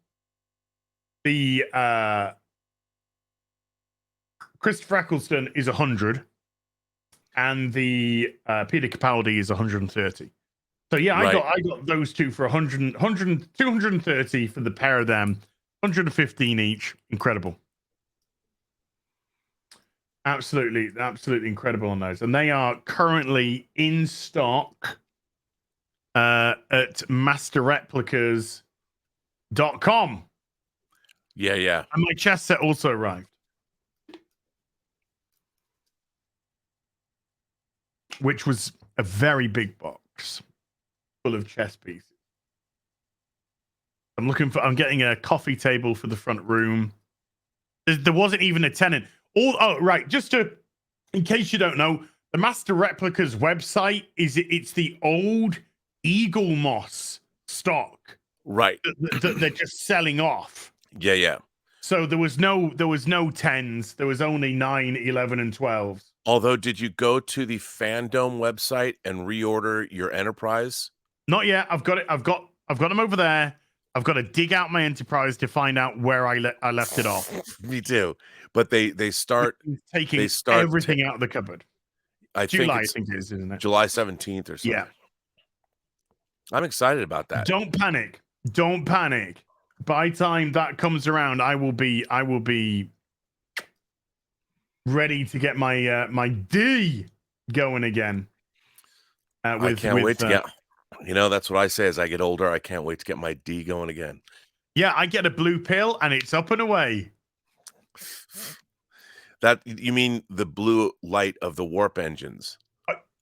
The Christopher Eccleston is 100. And the Peter Capaldi is 130. So yeah, Right. I got those two for 230 for the pair of them. 115 each. Incredible. Absolutely incredible on those. And they are currently in stock at masterreplicas.com. Yeah. And my chess set also arrived, which was a very big box full of chess pieces. I'm getting a coffee table for the front room. There wasn't even a tenant. Right. In case you don't know, the Master Replicas website it's the old Eagle Moss stock. Right. That they're just selling off. Yeah. So there was no 10s. There was only 9, 11, and 12s. Although, did you go to the Fandom website and reorder your Enterprise? Not yet. I've got it. I've got them over there. I've got to dig out my Enterprise to find out where I left it off. Me too. But they start taking everything out of the cupboard. July, I think it is, isn't it? July 17th or something. Yeah. I'm excited about that. Don't panic. By the time that comes around, I will be ready to get my D going again. I can't wait to get. That's what I say as I get older. I can't wait to get my D going again. Yeah, I get a blue pill and it's up and away. That you mean the blue light of the warp engines?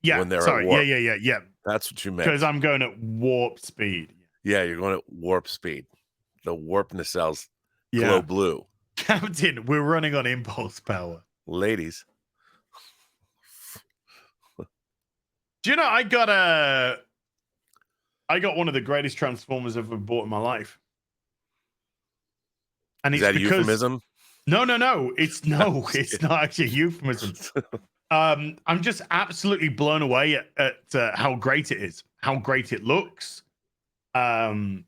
Yeah. When they're sorry. at warp. Yeah. That's what you meant. Because I'm going at warp speed. Yeah, you're going at warp speed. The warp nacelles glow blue. Captain, we're running on impulse power. Ladies. Do you know I got one of the greatest Transformers I've ever bought in my life. And Is that a euphemism? No. It's not actually a euphemism. I'm just absolutely blown away at how great it is, how great it looks. The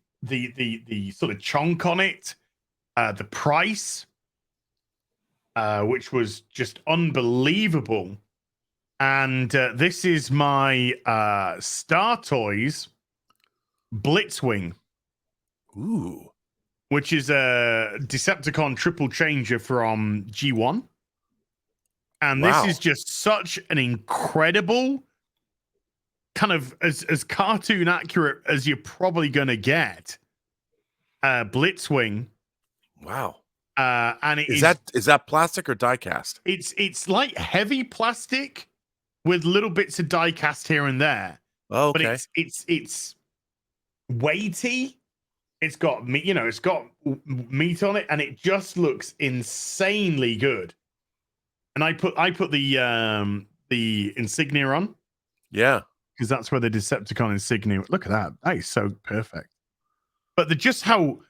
sort of chunk on it, the price, which was just unbelievable. And this is my Star Toys Blitzwing. Ooh. Which is a Decepticon triple changer from G1. And this is just such an incredible, kind of as cartoon accurate as you're probably going to get. Blitzwing. Wow. And is that plastic or die cast? It's like heavy plastic with little bits of die cast here and there. Oh, okay. But it's weighty. It's got meat, it's got meat on it, and it just looks insanely good. And I put the insignia on. Yeah. Because that's where the Decepticon insignia. Look at that. That is so perfect. But just how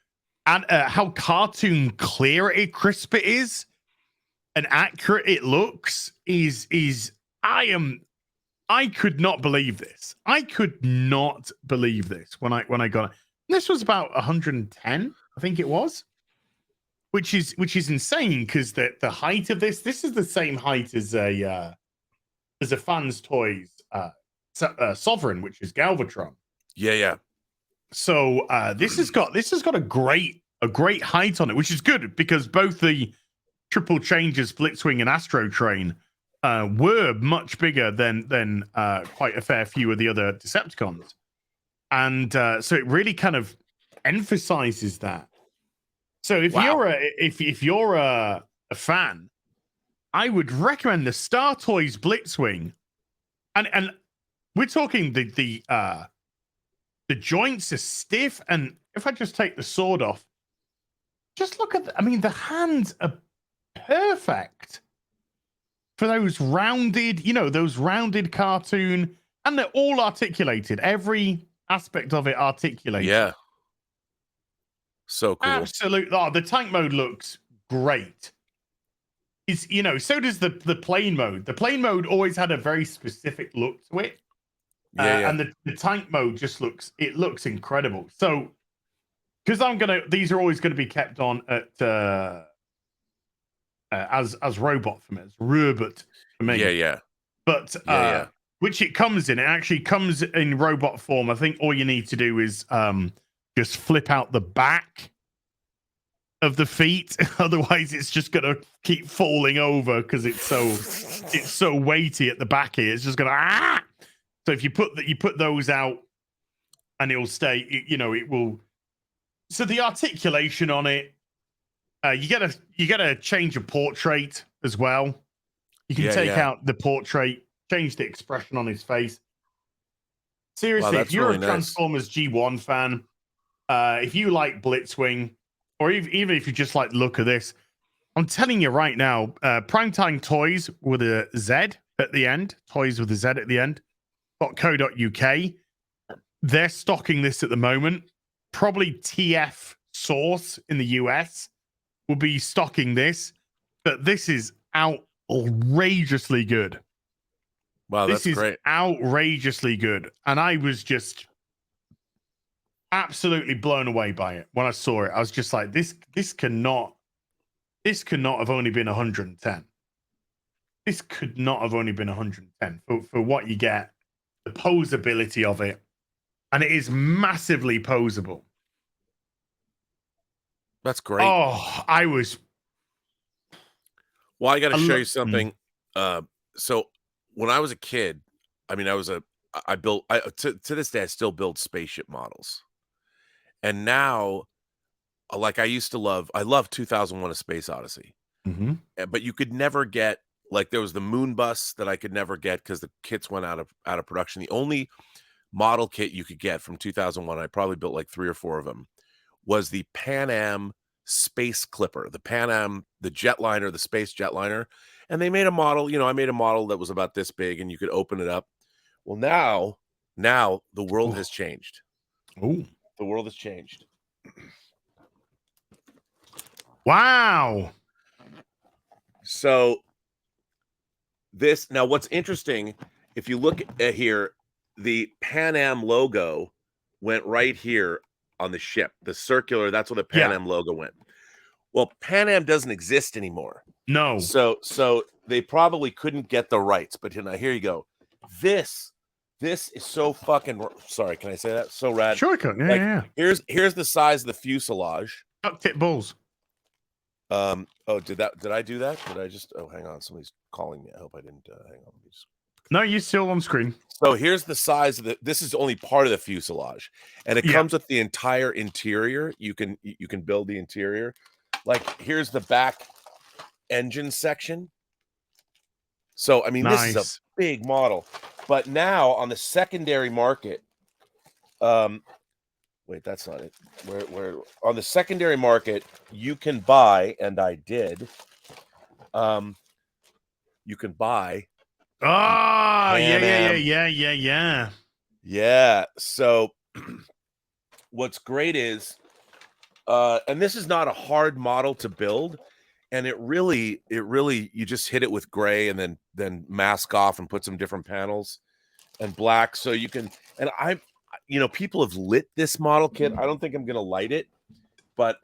cartoon clear crisp it is and accurate it looks is I could not believe this. I could not believe this when I got it. This was about 110, I think it was, which is insane because the height of this is the same height as a Fans Toys Sovereign, which is Galvatron. Yeah. So this has got a great height on it, which is good because both the triple changes Blitzwing and Astro Train were much bigger than quite a fair few of the other Decepticons. And so it really kind of emphasizes that. So if you're a fan, I would recommend the Star Toys Blitzwing, and we're talking the joints are stiff, and if I just take the sword off, just look at the hands are perfect for those rounded cartoon, and they're all articulated. Every aspect of it articulated. Yeah. So cool. Absolutely. Oh, the tank mode looks great. It's so does the plane mode. The plane mode always had a very specific look to it. Yeah. And the tank mode just looks incredible. So because these are always gonna be kept on at as robot for me, as robot for me. Yeah. But which it actually comes in robot form. I think all you need to do is just flip out the back of the feet. Otherwise, it's just gonna keep falling over because it's so weighty at the back here. It's just gonna So if you put those out, and it will stay. It will. So the articulation on it, you get a change of portrait as well. You can Yeah, take yeah. out the portrait, change the expression on his face. Wow, Seriously, if that's you're a really nice. Transformers G1 fan, if you like Blitzwing, or even if you just like the look of this, I'm telling you right now, Primetime Toys with a Z at the end, toys with a Z at the end, .co.uk, they're stocking this at the moment. Probably TF Source in the US will be stocking this, but this is outrageously good. Wow, This that's is great. outrageously good. And I was just absolutely blown away by it when I saw it. I was just like, this cannot have only been 110. This could not have only been 110 for what you get, the posability of it. And it is massively posable. That's great. Oh, I was. Well, I got to I show lo- you something. Uh, so when I was a kid, I mean, I built, to this day, I still build spaceship models. And now, like I love 2001: A Space Odyssey. Mhm. But you could never get, like, there was the moon bus that I could never get because the kits went out of production. The only model kit you could get from 2001, I probably built like 3 or 4 of them, was the Pan Am Space Clipper, the Pan Am, the jetliner, the space jetliner. And they made a model, I made a model that was about this big and you could open it up. Well, now the world Oh, has changed. oh, The world has changed. wow. So now what's interesting, if you look at here, the Pan Am logo went right here on the ship. The circular, that's where the Pan Yeah. Am logo went. Well, Pan Am doesn't exist anymore. No. So they probably couldn't get the rights, but here you go. This is so fucking, sorry, can I say that? So rad. Sure, I can. Yeah, Like, yeah. here's the size of the fuselage. Duck tip balls. Oh, did I do that? Did I just, oh, hang on, somebody's calling me. I hope I didn't, hang on. Let me just, No, you're still on screen. so here's the size of this is only part of the fuselage, and it Yeah. comes with the entire interior. You can build the interior. Like, here's the back engine section. So, I mean, this is a Nice. big model. But now on the secondary market, wait, that's not it. Where on the secondary market, you can buy, and I did, you can buy Oh, yeah, Pan yeah, yeah, Am. yeah, yeah, yeah. Yeah. So what's great is, and this is not a hard model to build, and it really you just hit it with gray and then mask off and put some different panels and black, so you can, and people have lit this model kit. I don't think I'm gonna light it, but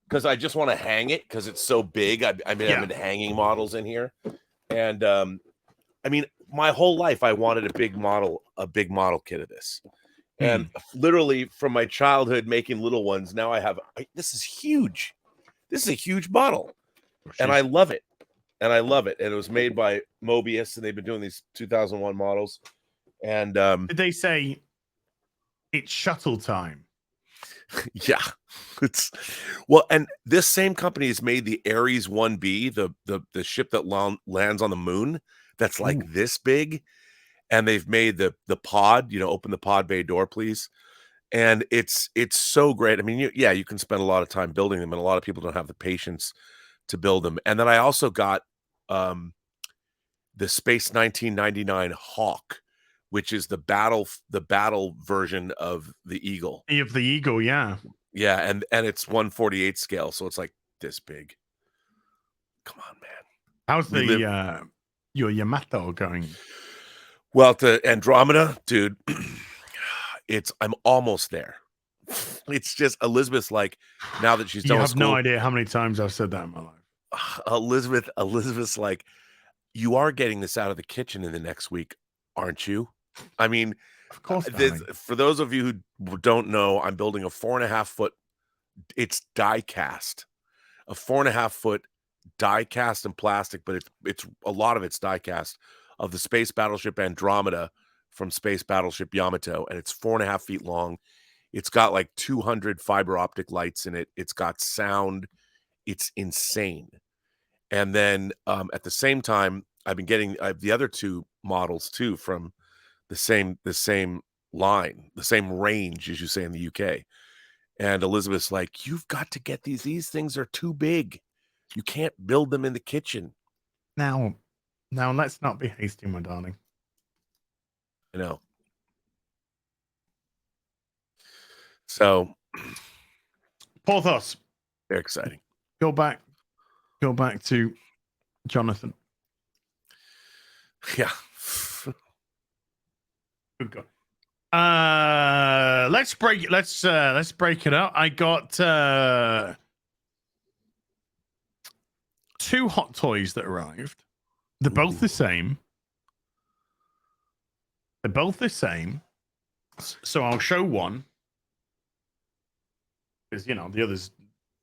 because I just want to hang it because it's so big. I've been hanging models in here, and I mean, my whole life I wanted a big model kit of this. And literally from my childhood making little ones, now this is huge. This is a huge model. And I love it. And it was made by Mobius, and they've been doing these 2001 models. And Did they say it's shuttle time? yeah, it's, well, and this same company has made the Ares 1B, the ship that lands on the moon. That's like this big. And they've made the pod, open the pod bay door, please. And it's so great. I mean, you can spend a lot of time building them, and a lot of people don't have the patience to build them. And then I also got the Space 1999 Hawk, which is the battle version of the Eagle. Of the Eagle, yeah. Yeah, and it's 1/48 scale, so it's like this big. Come on, man. How's your Yamato going? Well, to Andromeda, dude, I'm almost there. It's just Elizabeth's like, now that she's You done with have no school, idea how many times I've said that in my life. Elizabeth's like, you are getting this out of the kitchen in the next week, aren't you? I mean, Of course, darling. for those of you who don't know, I'm building a 4.5-foot. It's die cast, a 4.5-foot die cast in plastic, but it's a lot of it's die cast of the space battleship Andromeda from Space Battleship Yamato, and it's 4.5 feet long. It's got like 200 fiber optic lights in it. It's got sound. It's insane. And then at the same time, I've been getting the other two models too from the same line, the same range as you say in the UK. And Elizabeth's like, "You've got to get these. These things are too big. You can't build them in the kitchen." Now, let's not be hasty, my darling. You know. So, Porthos, very exciting. go back to Jonathan. Yeah. Good God. Let's break it up. I got 2 hot toys that arrived. They're both the same. So I'll show one. Because the other's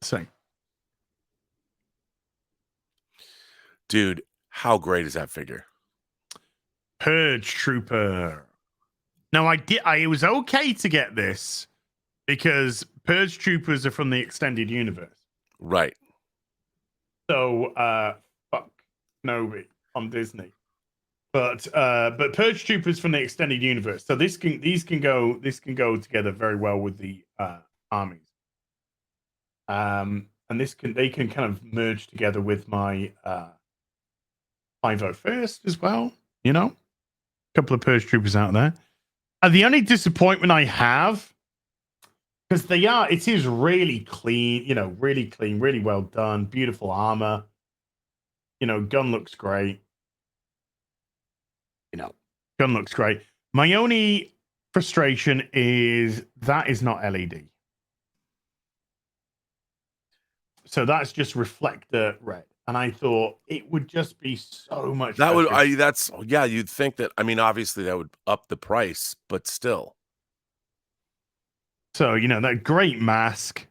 the same. Dude, how great is that figure? Purge Trooper. Now I was okay to get this because Purge Troopers are from the extended universe. Right. So fuck Nobi on Disney. But Purge Troopers from the extended universe. So these can go together very well with the armies. And they can kind of merge together with my 501st as well. A couple of Purge Troopers out there. The only disappointment I have, because it is really clean, really well done, beautiful armor. Gun looks great. Gun looks great. My only frustration is that is not LED. So that's just reflector red. And I thought it would just be so much That would better. you'd think that, I mean, obviously that would up the price, but still. So, that great mask.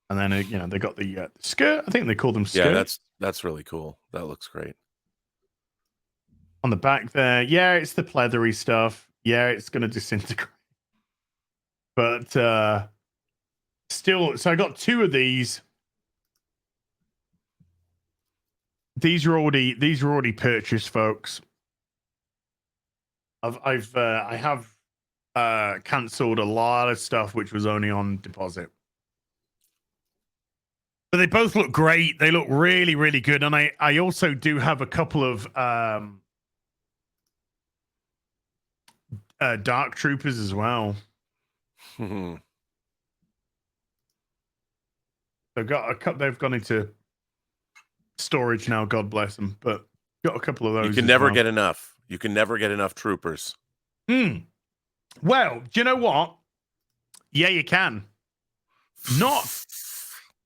And then they got the skirt. I think they call them skirt. Yeah, that's really cool. That looks great. On the back there, yeah, it's the pleathery stuff. Yeah, it's going to disintegrate. But still, so I got 2 of these. These are already purchased, folks. I have cancelled a lot of stuff which was only on deposit. But they both look great. They look really, really good. And I also do have a couple of Dark Troopers as well. They've gone into storage now, God bless them, but got a couple of those. You can never get enough. You can never get enough troopers. Well, do you know what? Yeah, you can. Not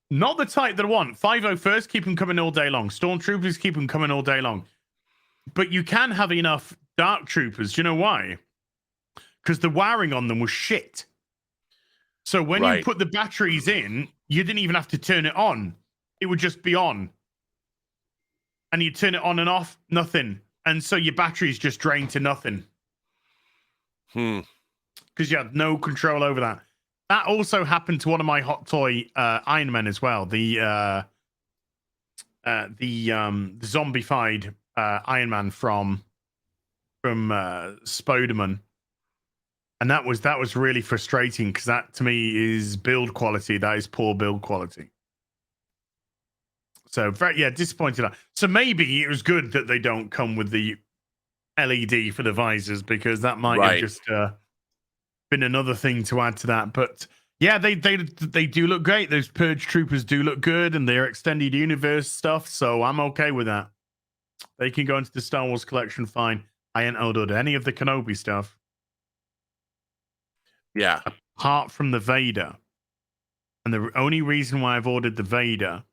the type that I want. 501st, keep them coming all day long. Stormtroopers, keep them coming all day long. But you can have enough Dark Troopers. Do you know why? Because the wiring on them was shit. So when you put the batteries in, you didn't even have to turn it on. It would just be on. And you turn it on and off, nothing. And so your batteries just drain to nothing. Because you had no control over that. That also happened to one of my hot toy Iron Men as well. The zombified Iron Man from Spoderman. And that was really frustrating because that to me is build quality. That is poor build quality. So disappointed. So maybe it was good that they don't come with the LED for the visors because that might have just been another thing to add to that. But yeah, they do look great. Those Purge Troopers do look good, and they're extended universe stuff. So I'm okay with that. They can go into the Star Wars collection fine. I ain't ordered any of the Kenobi stuff. Yeah. Apart from the Vader. And the only reason why I've ordered the Vader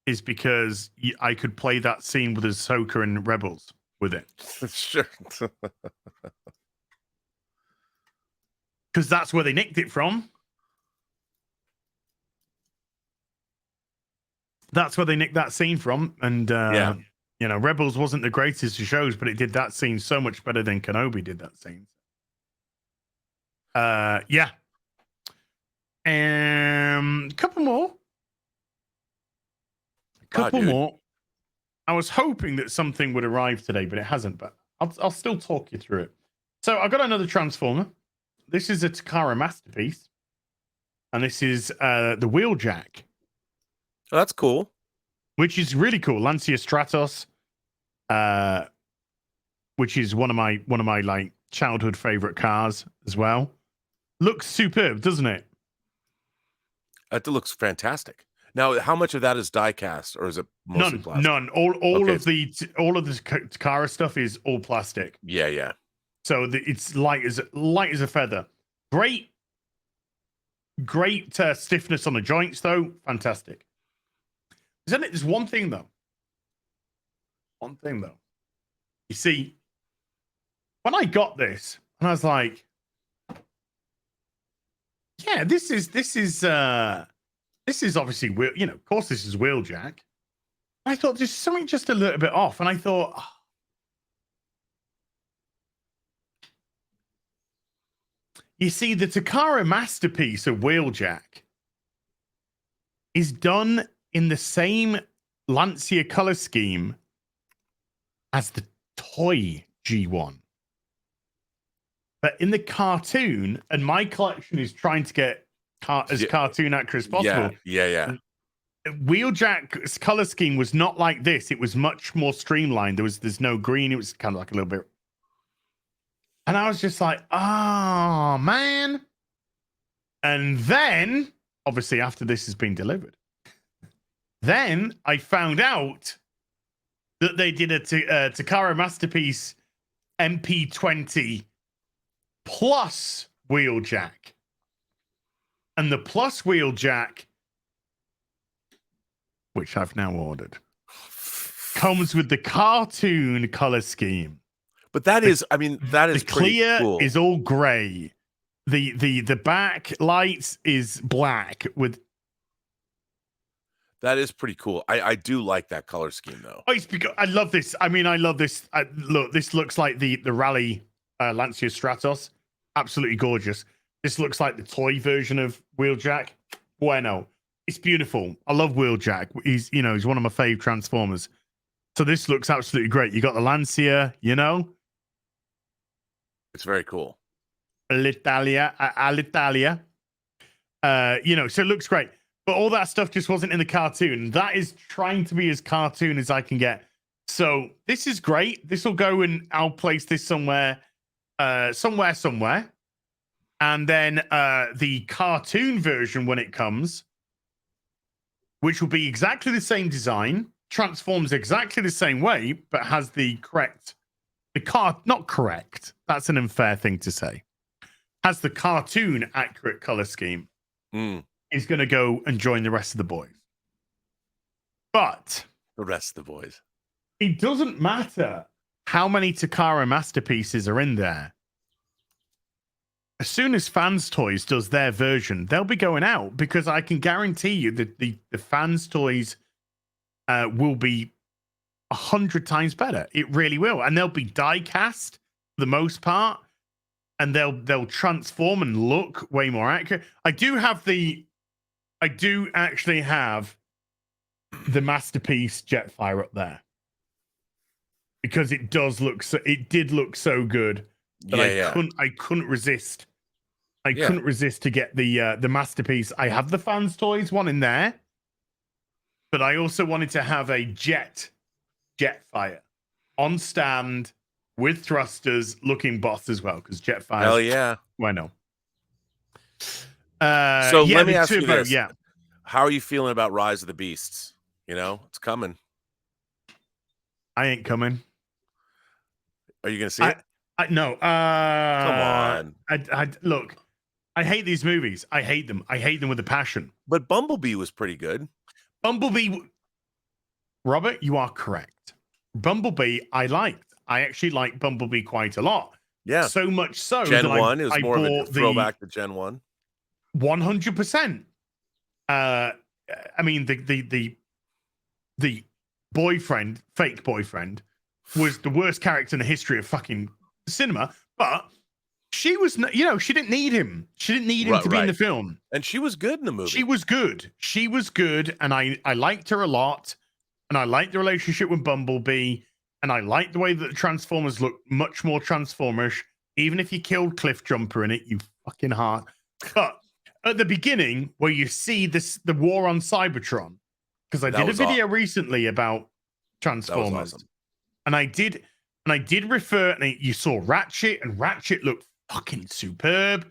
is because I could play that scene with Ahsoka and Rebels with it. Sure. Because that's where they nicked it from. That's where they nicked that scene from. And You know, Rebels wasn't the greatest of shows, but it did that scene so much better than Kenobi did that scene. Yeah. Couple more. Wow, Couple dude. more. I was hoping that something would arrive today, but it hasn't. But I'll still talk you through it. So I got another Transformer. This is a Takara masterpiece, and this is the Wheeljack, Oh, that's cool. which is really cool. Lancia Stratos, which is one of my like childhood favorite cars as well. Looks superb, doesn't it? That looks fantastic. Now, how much of that is die cast, or is it mostly plastic? None. All Okay, of the Takara stuff is all plastic. yeah. So it's light as a feather. Great stiffness on the joints, though. Fantastic. There's one thing though. You see, when I got this, and I was like, yeah, this is obviously of course this is Wheeljack. I thought there's something just a little bit off, and I thought, oh. You see, the Takara masterpiece of Wheeljack is done in the same Lancia color scheme as the toy G1. But in the cartoon, and my collection is trying to get as cartoon accurate as possible. Yeah. Wheeljack's color scheme was not like this. It was much more streamlined. There's no green. It was kind of like a little bit. And I was just like, oh, man. And then, obviously, after this has been delivered, then I found out that they did a Takara Masterpiece MP20 plus Wheeljack. And the plus Wheeljack, which I've now ordered, comes with the cartoon color scheme. But that is pretty clear cool. Is all gray. The back lights is black with. That is pretty cool. I do like that color scheme though. Oh, it's because I love this. I mean, I love this. Look, this looks like the rally Lancia Stratos. Absolutely gorgeous. This looks like the toy version of Wheeljack. Bueno. It's beautiful. I love Wheeljack. He's one of my fave Transformers. So this looks absolutely great. You got the Lancia, It's very cool. All'Italia. So it looks great. But all that stuff just wasn't in the cartoon. That is trying to be as cartoon as I can get. So this is great. This will go and I'll place this somewhere. And then the cartoon version, when it comes, which will be exactly the same design, transforms exactly the same way, but has not correct. That's an unfair thing to say. Has the cartoon accurate color scheme. Is going to go and join the rest of the boys. But the rest of the boys. It doesn't matter how many Takara masterpieces are in there. As soon as Fans Toys does their version, they'll be going out because I can guarantee you that the Fans Toys will be 100 times better. It really will. And they'll be die cast for the most part. And they'll transform and look way more accurate. I do actually have the Masterpiece Jetfire up there. Because it did look so good that I couldn't resist. Couldn't resist to get the Masterpiece. I have the Fans Toys one in there. But I also wanted to have a Jetfire on stand with thrusters looking boss as well, because Jetfire. Hell yeah. Why no? So let me ask you this. Yeah. How are you feeling about Rise of the Beasts? It's coming. I ain't coming. Are you going to see it? No. Come on. Look, I hate these movies. I hate them. I hate them with a passion. But Bumblebee was pretty good. Robert, you are correct. Bumblebee, I liked. I actually liked Bumblebee quite a lot. Yeah. So much so Gen that 1 is more of a throwback to Gen 1. 100%. I mean, the boyfriend, fake boyfriend, was the worst character in the history of fucking cinema. But she was, she didn't need him. She didn't need him to be in the film. And she was good in the movie. She was good. She was good, and I liked her a lot. And I liked the relationship with Bumblebee, and I liked the way that the Transformers look much more Transformerish. Even if you killed Cliffjumper in it, you fucking heart. But at the beginning, where you see the war on Cybertron, because I did a video recently about Transformers, awesome. and I did refer, and you saw Ratchet, and Ratchet looked fucking superb.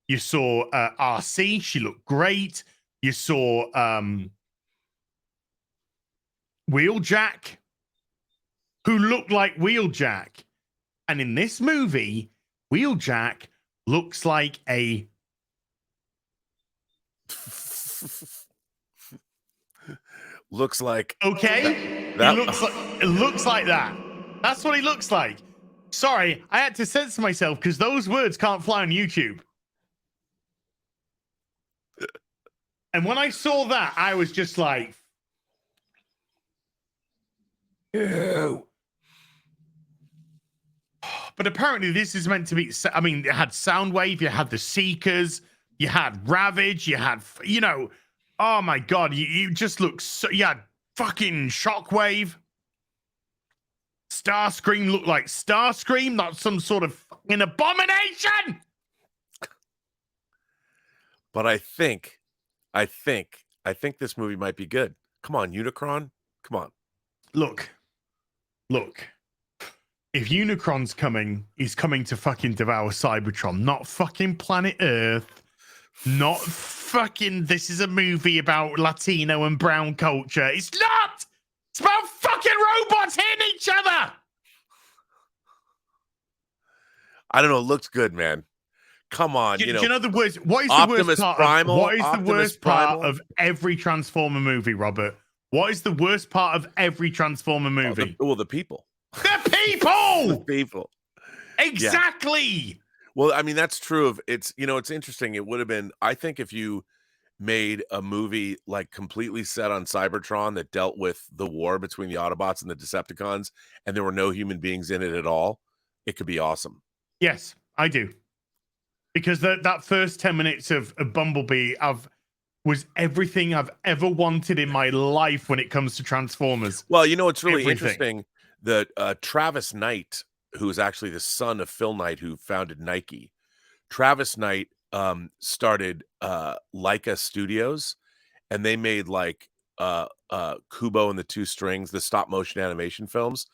You saw RC, she looked great. You saw Wheeljack, who looked like Wheeljack. And in this movie, Wheeljack looks like a looks like okay. It looks like that. That's what he looks like. Sorry, I had to censor myself because those words can't fly on YouTube. And when I saw that, I was just like, ew. But apparently this is meant to be, I mean, it had Soundwave, you had the Seekers, you had Ravage, you had, oh my God, you just look so, you had fucking Shockwave. Starscream looked like Starscream, not some sort of fucking abomination. But I think this movie might be good. Come on, Unicron. Come on. Look. If Unicron's coming, he's coming to fucking devour Cybertron, not fucking planet Earth. Not fucking, this is a movie about Latino and brown culture. It's not! It's about fucking robots hitting each other! I don't know. It looks good, man. Come on, Do you know the worst? What is Optimus the worst part? Primal, What is Optimus the worst Primal? part of every Transformer movie, Robert? What is the worst part of every Transformer movie? The people. The people! The people. Exactly. Yeah. Well, I mean, that's true of it's, it's interesting. It would have been, I think if you made a movie like completely set on Cybertron that dealt with the war between the Autobots and the Decepticons, and there were no human beings in it at all, it could be awesome. Yes, I do. Because that first 10 minutes of Bumblebee was everything I've ever wanted in my life when it comes to Transformers. Well, it's really interesting that Travis Knight, who is actually the son of Phil Knight, who founded Nike, Travis Knight started Leica Studios, and they made like Kubo and the Two Strings, the stop motion animation films.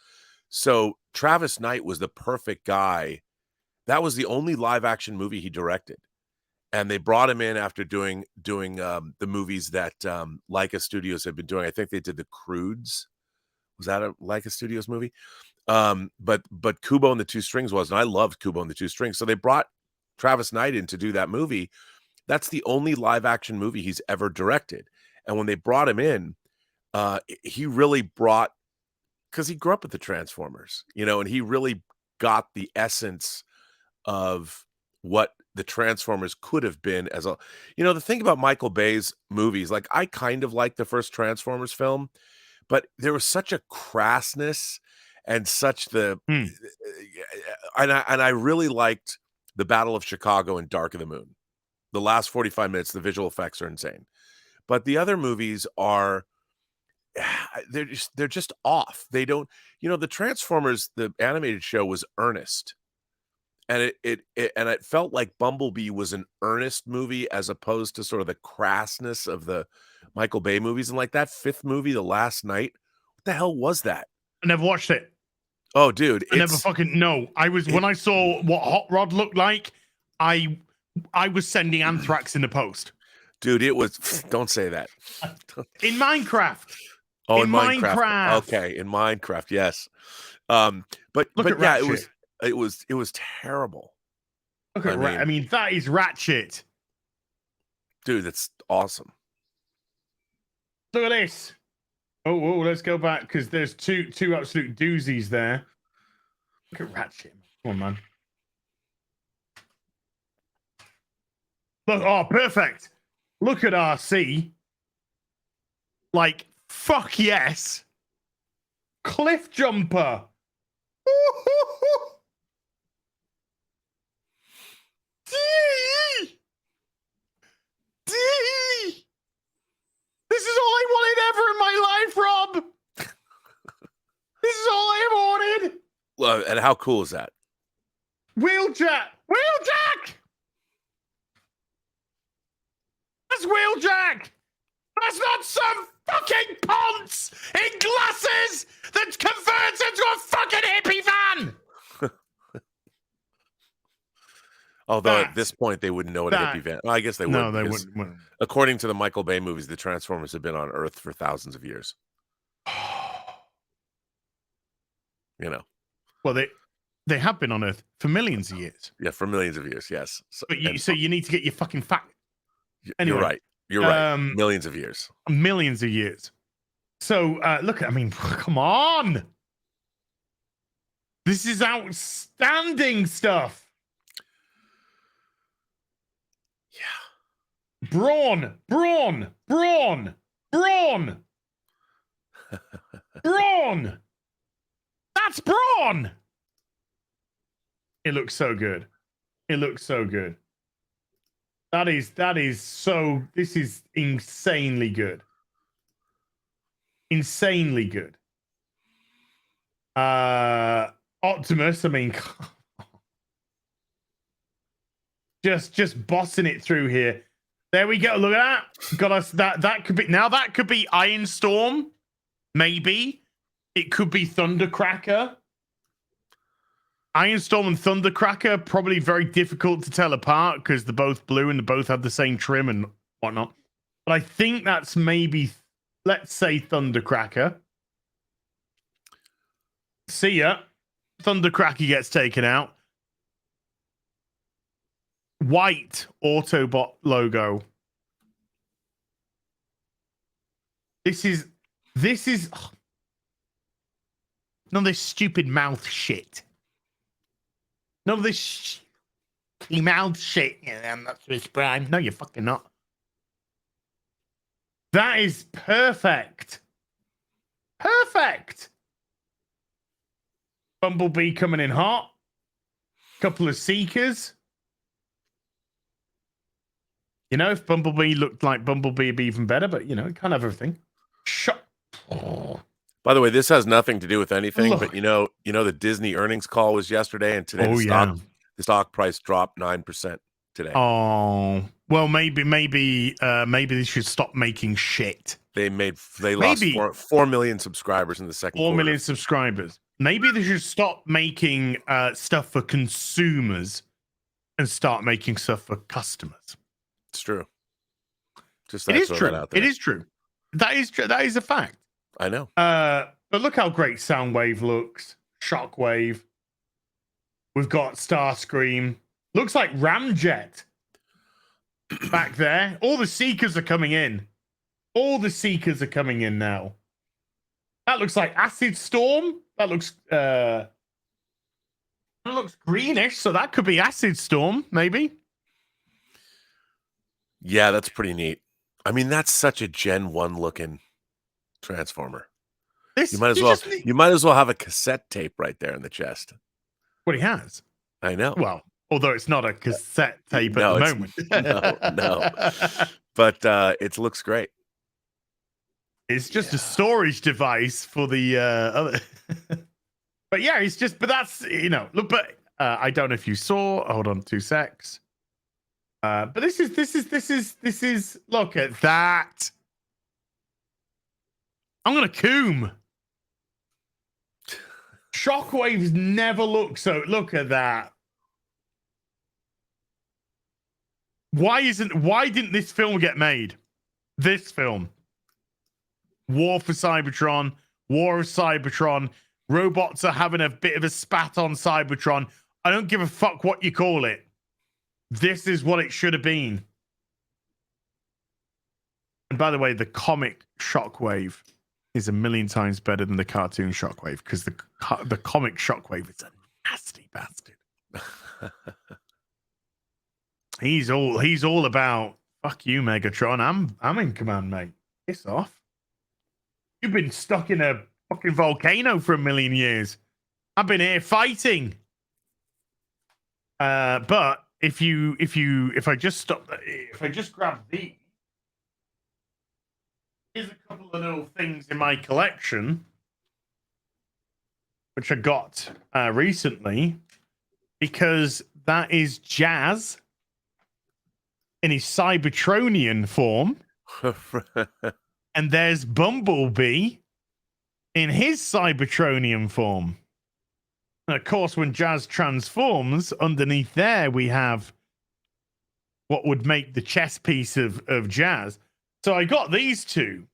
So Travis Knight was the perfect guy. That was the only live action movie he directed. And they brought him in after doing the movies that Leica Studios had been doing. I think they did The Croods. Was that a Leica Studios movie? But Kubo and the Two Strings was, and I loved Kubo and the Two Strings. So they brought Travis Knight in to do that movie. That's the only live action movie he's ever directed. And when they brought him in, he really brought, because he grew up with the Transformers, and he really got the essence of what the Transformers could have been as a, the thing about Michael Bay's movies, like I kind of like the first Transformers film, but there was such a crassness and such and I really liked the Battle of Chicago and Dark of the Moon. The last 45 minutes, the visual effects are insane, but the other movies are, they're just off. They don't, the Transformers, the animated show was earnest. And it felt like Bumblebee was an earnest movie as opposed to sort of the crassness of the Michael Bay movies. And like that fifth movie, The Last Night, what the hell was that? I never watched it. Oh, dude. I never fucking know. When I saw what Hot Rod looked like, I was sending anthrax in the post. Dude, it was, don't say that. In Minecraft. Oh, in Minecraft. Okay, in Minecraft, yes. But yeah, Ratchet. it was terrible. Look at I mean, that is Ratchet. Dude, that's awesome. Look at this. Oh, let's go back because there's two absolute doozies there. Look at Ratchet. Come on, man. Look, oh, perfect. Look at RC. Like, fuck yes. Cliff jumper. This is all I wanted ever in my life, Rob. This is all I ever wanted. Well, and how cool is that? Wheeljack! Wheeljack! That's Wheeljack! That's not some fucking ponce in glasses that converts into a fucking hippie van! Although at this point they wouldn't know what a hippie van. Well, I guess they would. No, they wouldn't. According to the Michael Bay movies, the Transformers have been on Earth for thousands of years. You know. Well, they have been on Earth for millions of years. Yeah, for millions of years, yes. So, you need to get your fucking fact. Anyway, you're right. You're right. Millions of years. Millions of years. So look, I mean, come on. This is outstanding stuff. Yeah. Brawn. That's Brawn. It looks so good. This is insanely good. Optimus, I mean, just bossing it through here. There we go. Look at that. Got us that could be Iron Storm, maybe. It could be Thundercracker. Iron Storm and Thundercracker, probably very difficult to tell apart because they're both blue and they both have the same trim and whatnot. But I think that's maybe, let's say, Thundercracker. See ya. Thundercracker gets taken out. White Autobot logo. This is none of this stupid mouth shit. None of this mouth shit. Yeah, I'm not Swiss Prime. No, you're fucking not. That is perfect. Bumblebee coming in hot. Couple of Seekers. You know, if Bumblebee looked like Bumblebee, it'd be even better, but, you know, it can't have everything. By the way, this has nothing to do with anything, but you know, the Disney earnings call was yesterday, and today the stock price dropped 9% today. Oh, well, maybe they should stop making shit. They lost 4 million subscribers in the second quarter. 4 million subscribers. Maybe they should stop making stuff for consumers and start making stuff for customers. It's true. It is true. It is true. That is true. That is a fact. I know. But look how great Soundwave looks. Shockwave. We've got Starscream. Looks like Ramjet back there. All the Seekers are coming in. Now. That looks like Acid Storm. That looks greenish, so that could be Acid Storm, maybe. Yeah, that's pretty neat. I mean, that's such a Gen 1 looking Transformer. You might as well have a cassette tape right there in the chest. What he has. I know. Well, although it's not a cassette tape at the moment. No. But it looks great. It's just a storage device for the other. But yeah, but that's, look, but I don't know if you saw, hold on 2 secs. But this is, look at that. I'm going to coom. Shockwaves never look so, look at that. Why didn't this film get made? This film. War for Cybertron, War of Cybertron. Robots are having a bit of a spat on Cybertron. I don't give a fuck what you call it. This is what it should have been. And by the way, the comic Shockwave is a million times better than the cartoon Shockwave because the comic Shockwave is a nasty bastard. He's all about fuck you, Megatron. I'm in command, mate. Piss off. You've been stuck in a fucking volcano for a million years. I've been here fighting. But if I just stop, if I just grab these, here's a couple of little things in my collection, which I got recently, because that is Jazz in his Cybertronian form. And there's Bumblebee in his Cybertronian form. And of course, when Jazz transforms, underneath there we have what would make the chess piece of Jazz. So I got these two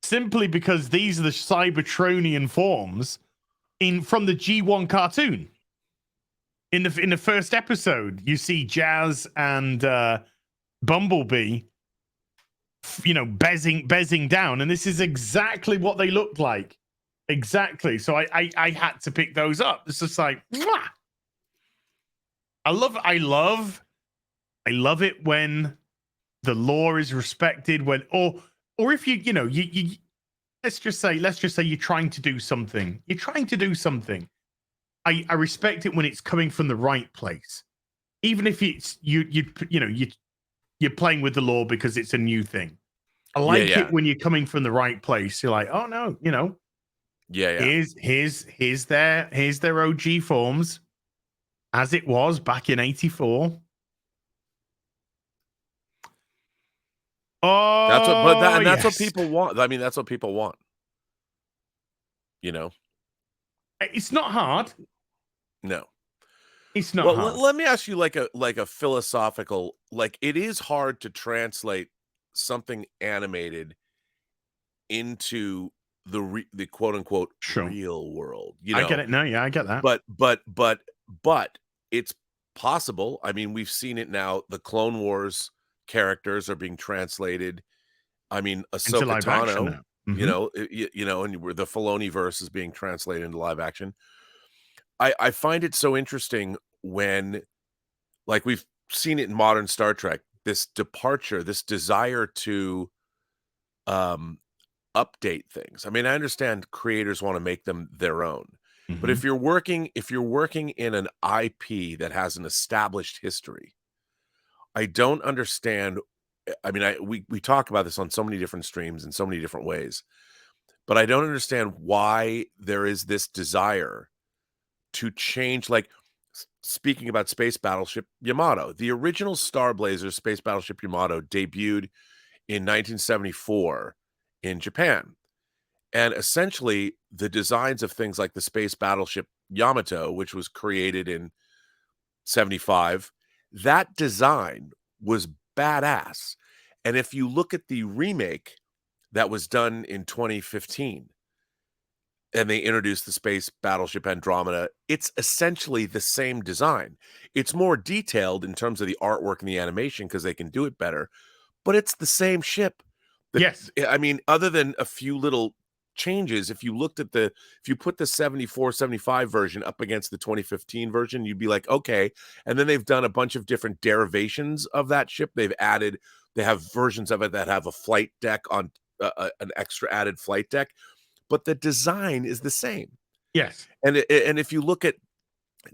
simply because these are the Cybertronian forms from the G1 cartoon. In the first episode, you see Jazz and Bumblebee, bezzing down, and this is exactly what they look like. Exactly. So I had to pick those up. It's just like, mwah! I love it when the lore is respected, when or if you let's just say you're trying to do something. I respect it when it's coming from the right place. Even if it's you're playing with the lore because it's a new thing. I like it when you're coming from the right place. You're like, oh no, here's their OG forms as it was back in '84. Oh, that's what people want. I mean, that's what people want. It's not hard. No, it's not hard. Let me ask you like a philosophical, like, it is hard to translate something animated into the quote unquote real world. I get it. No, yeah, I get that. But it's possible. I mean, we've seen it now. The Clone Wars characters are being translated. I mean, Ahsoka Tano, and the Filoni verse is being translated into live action. I find it so interesting when, like, we've seen it in modern Star Trek, this departure, this desire to update things. I mean, I understand creators want to make them their own, but if you're working in an IP that has an established history, I don't understand. I mean, we talk about this on so many different streams in so many different ways, but I don't understand why there is this desire to change. Like, speaking about Space Battleship Yamato, the original Star Blazer Space Battleship Yamato debuted in 1974 in Japan. And essentially, the designs of things like the Space Battleship Yamato, which was created in 75, that design was badass. And if you look at the remake that was done in 2015, and they introduced the Space Battleship Andromeda, it's essentially the same design. It's more detailed in terms of the artwork and the animation because they can do it better, but it's the same ship. Yes. I mean, other than a few little changes, if you put the 74, 75 version up against the 2015 version, you'd be like, okay. And then they've done a bunch of different derivations of that ship. They have versions of it that have a flight deck on an extra added flight deck, but the design is the same. Yes. And if you look at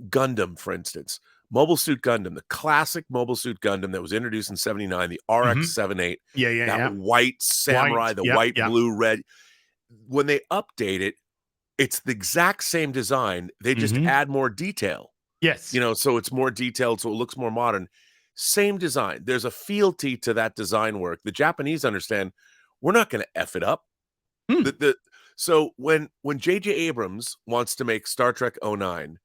Gundam, for instance, Mobile Suit Gundam, the classic Mobile Suit Gundam that was introduced in 79, the RX-78, that white samurai, white, blue, red. When they update it, it's the exact same design. They just add more detail. Yes. So it's more detailed, so it looks more modern. Same design. There's a fealty to that design work. The Japanese understand we're not going to F it up. So when J.J. Abrams wants to make Star Trek 09,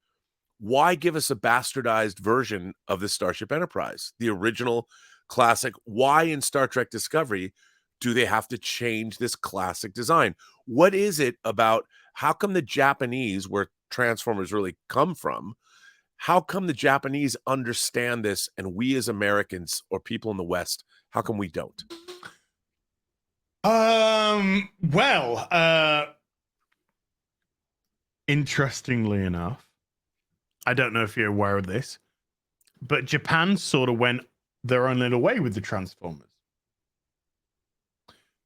why give us a bastardized version of the Starship Enterprise, the original classic? Why in Star Trek Discovery do they have to change this classic design? What is it about? How come the Japanese, where Transformers really come from, how come the Japanese understand this and we as Americans or people in the West, how come we don't? Interestingly enough, I don't know if you're aware of this, but Japan sort of went their own little way with the Transformers.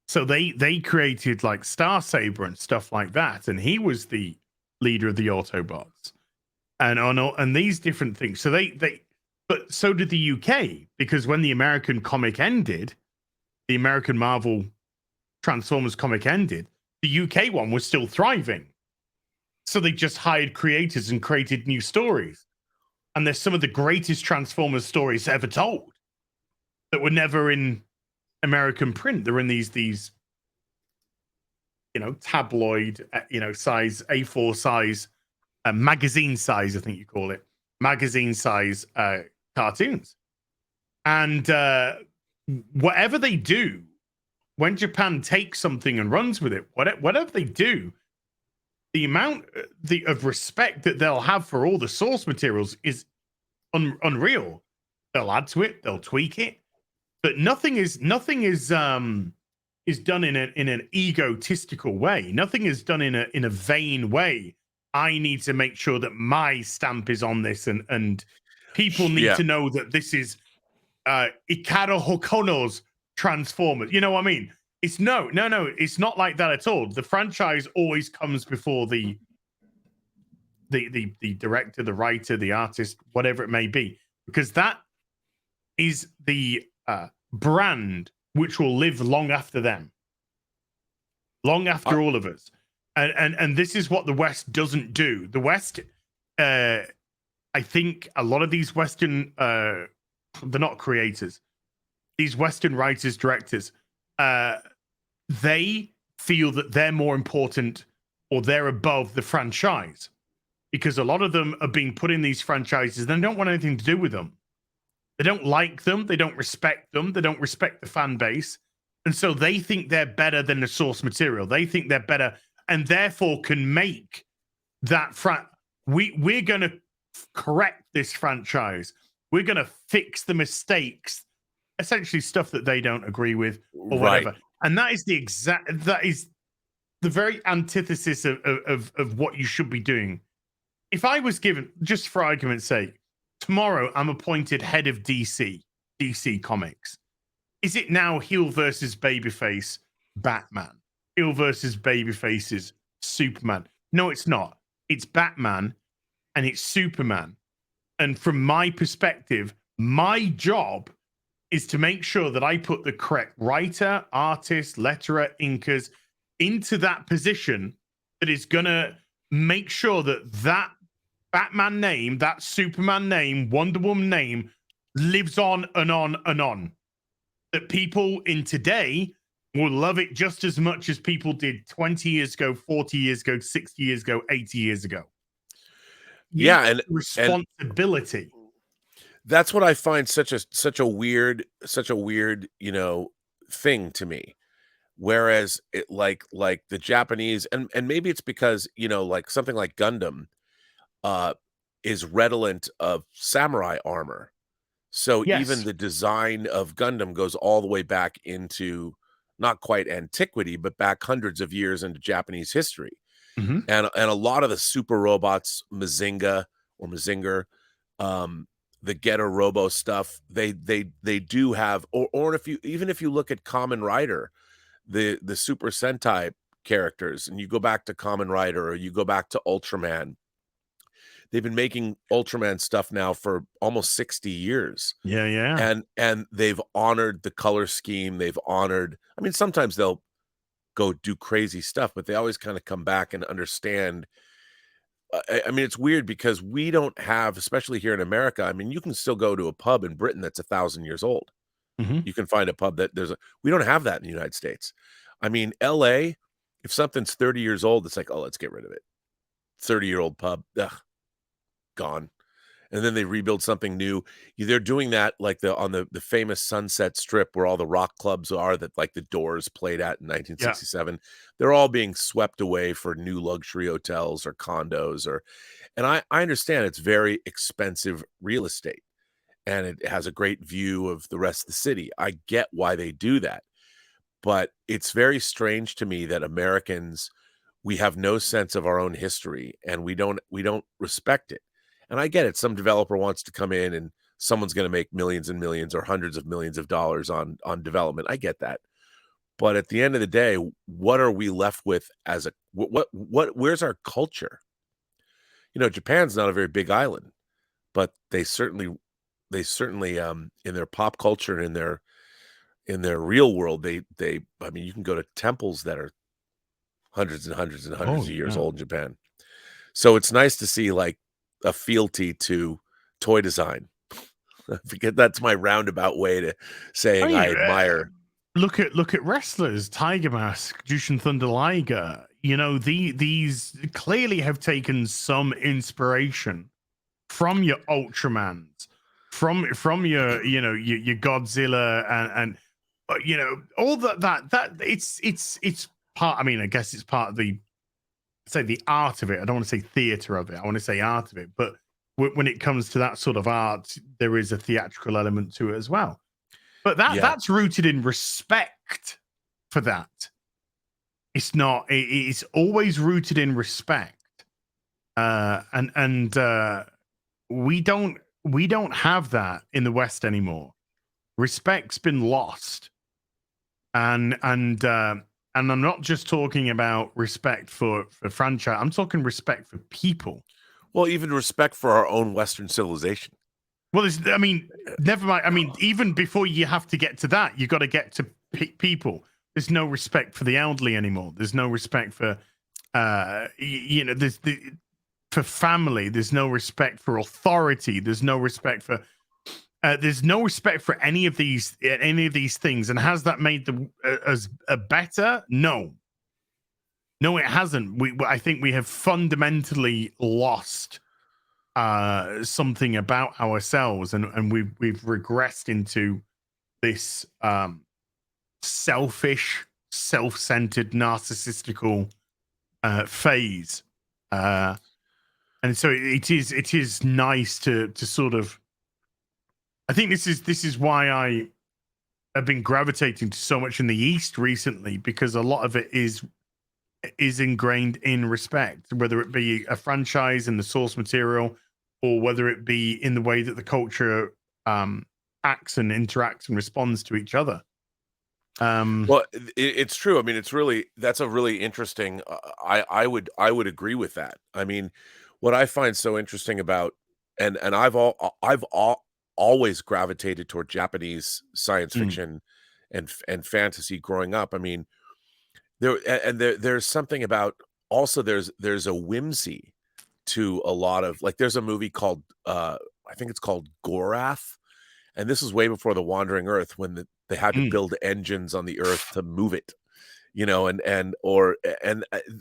So they created like Star Saber and stuff like that, and he was the leader of the Autobots, and these different things. So but so did the UK, because when the American comic ended, the American Marvel Transformers comic ended, the UK one was still thriving. So they just hired creators and created new stories. And there's some of the greatest Transformers stories ever told that were never in American print. They're in these tabloid, size A4 size, magazine size, I think you call it, magazine size cartoons. And whatever they do, when Japan takes something and runs with it, whatever they do, the amount of respect that they'll have for all the source materials is unreal. They'll add to it, they'll tweak it, but nothing is done in an egotistical way. Nothing is done in a vain way. I need to make sure that my stamp is on this, and people need to know that this is Ikaro Hokono's Transformers. You know what I mean? It's no, it's not like that at all. The franchise always comes before the director, the writer, the artist, whatever it may be, because that is the brand which will live long after them, long after all of us. And this is what the West doesn't do. The West, I think a lot of these Western, they're not creators, these Western writers, directors, they feel that they're more important or they're above the franchise, because a lot of them are being put in these franchises and they don't want anything to do with them. They don't like them. They don't respect them. They don't respect the fan base. And so they think they're better than the source material. They think they're better and therefore can make that we're going to correct this franchise. We're going to fix the mistakes, essentially stuff that they don't agree with or whatever. Right. And that is that is the very antithesis of what you should be doing. If I was given, just for argument's sake, tomorrow I'm appointed head of DC Comics, is it now heel versus babyface Batman? Heel versus babyface's Superman? No, it's not. It's Batman and it's Superman. And from my perspective, my job is to make sure that I put the correct writer, artist, letterer, inkers into that position that is going to make sure that that Batman name, that Superman name, Wonder Woman name lives on and on and on. That people in today will love it just as much as people did 20 years ago, 40 years ago, 60 years ago, 80 years ago. Yeah, and responsibility. That's what I find such a weird, thing to me. Whereas it like the Japanese, and maybe it's because, like something like Gundam is redolent of samurai armor. So even the design of Gundam goes all the way back into not quite antiquity, but back hundreds of years into Japanese history. Mm-hmm. And a lot of the super robots, Mazinger, the Getter Robo stuff, they do have, or if you look at Kamen Rider, the Super Sentai characters, and you go back to Kamen Rider or you go back to Ultraman, they've been making Ultraman stuff now for almost 60 years. Yeah. And they've honored the color scheme. They've honored, I mean, sometimes they'll go do crazy stuff, but they always kind of come back and understand. I mean, it's weird because we don't have, especially here in America, I mean, you can still go to a pub in Britain that's 1,000 years old. Mm-hmm. You can find a pub that we don't have that in the United States. I mean, LA, if something's 30 years old, it's like, oh, let's get rid of it. 30-year-old pub, gone. And then they rebuild something new. They're doing that like on the famous Sunset Strip where all the rock clubs are that like the Doors played at in 1967. Yeah. They're all being swept away for new luxury hotels or condos and I understand it's very expensive real estate and it has a great view of the rest of the city. I get why they do that. But it's very strange to me that Americans, we have no sense of our own history and we don't respect it. And I get it. Some developer wants to come in and someone's going to make millions and millions or hundreds of millions of dollars on development. I get that. But at the end of the day, what are we left with as a where's our culture? Japan's not a very big island, but they certainly, in their pop culture and in their real world, I mean, you can go to temples that are hundreds and hundreds and Oh hundreds of years yeah. old in Japan. So it's nice to see, like, a fealty to toy design. I forget that's my roundabout way to I saying I mean, admire. look at wrestlers, Tiger Mask, Jushin Thunder Liger. These clearly have taken some inspiration from your Ultramans, from your your Godzilla and all that it's part. I mean, I guess it's part of the art of it. I don't want to say theater of it. I want to say art of it. But when it comes to that sort of art, there is a theatrical element to it as well. But Yeah. that's rooted in respect for that. It's not. It's always rooted in respect. And we don't have that in the West anymore. Respect's been lost, and I'm not just talking about respect for franchise. I'm talking respect for people. Well, even respect for our own Western civilization. Well, I mean, never mind. I mean, even before you have to get to that, you got to get to people. There's no respect for the elderly anymore. There's no respect for, for family. There's no respect for authority. There's no respect for. There's no respect for any of these things. And has that made them as better? No, no, it hasn't. I think we have fundamentally lost something about ourselves, and we've regressed into this selfish, self-centered, narcissistical phase. And so it is nice to sort of. I think this is why I have been gravitating to so much in the East recently, because a lot of it is ingrained in respect, whether it be a franchise and the source material, or whether it be in the way that the culture acts and interacts and responds to each other. Well, it's true. I mean, that's a really interesting. I would agree with that. I mean, what I find so interesting about, and always gravitated toward Japanese science Mm, fiction and fantasy growing up. I mean, there's something about, also there's a whimsy to a lot of, like, there's a movie called I think it's called Gorath, and this is way before the Wandering Earth, when they had to mm. build engines on the Earth to move it, and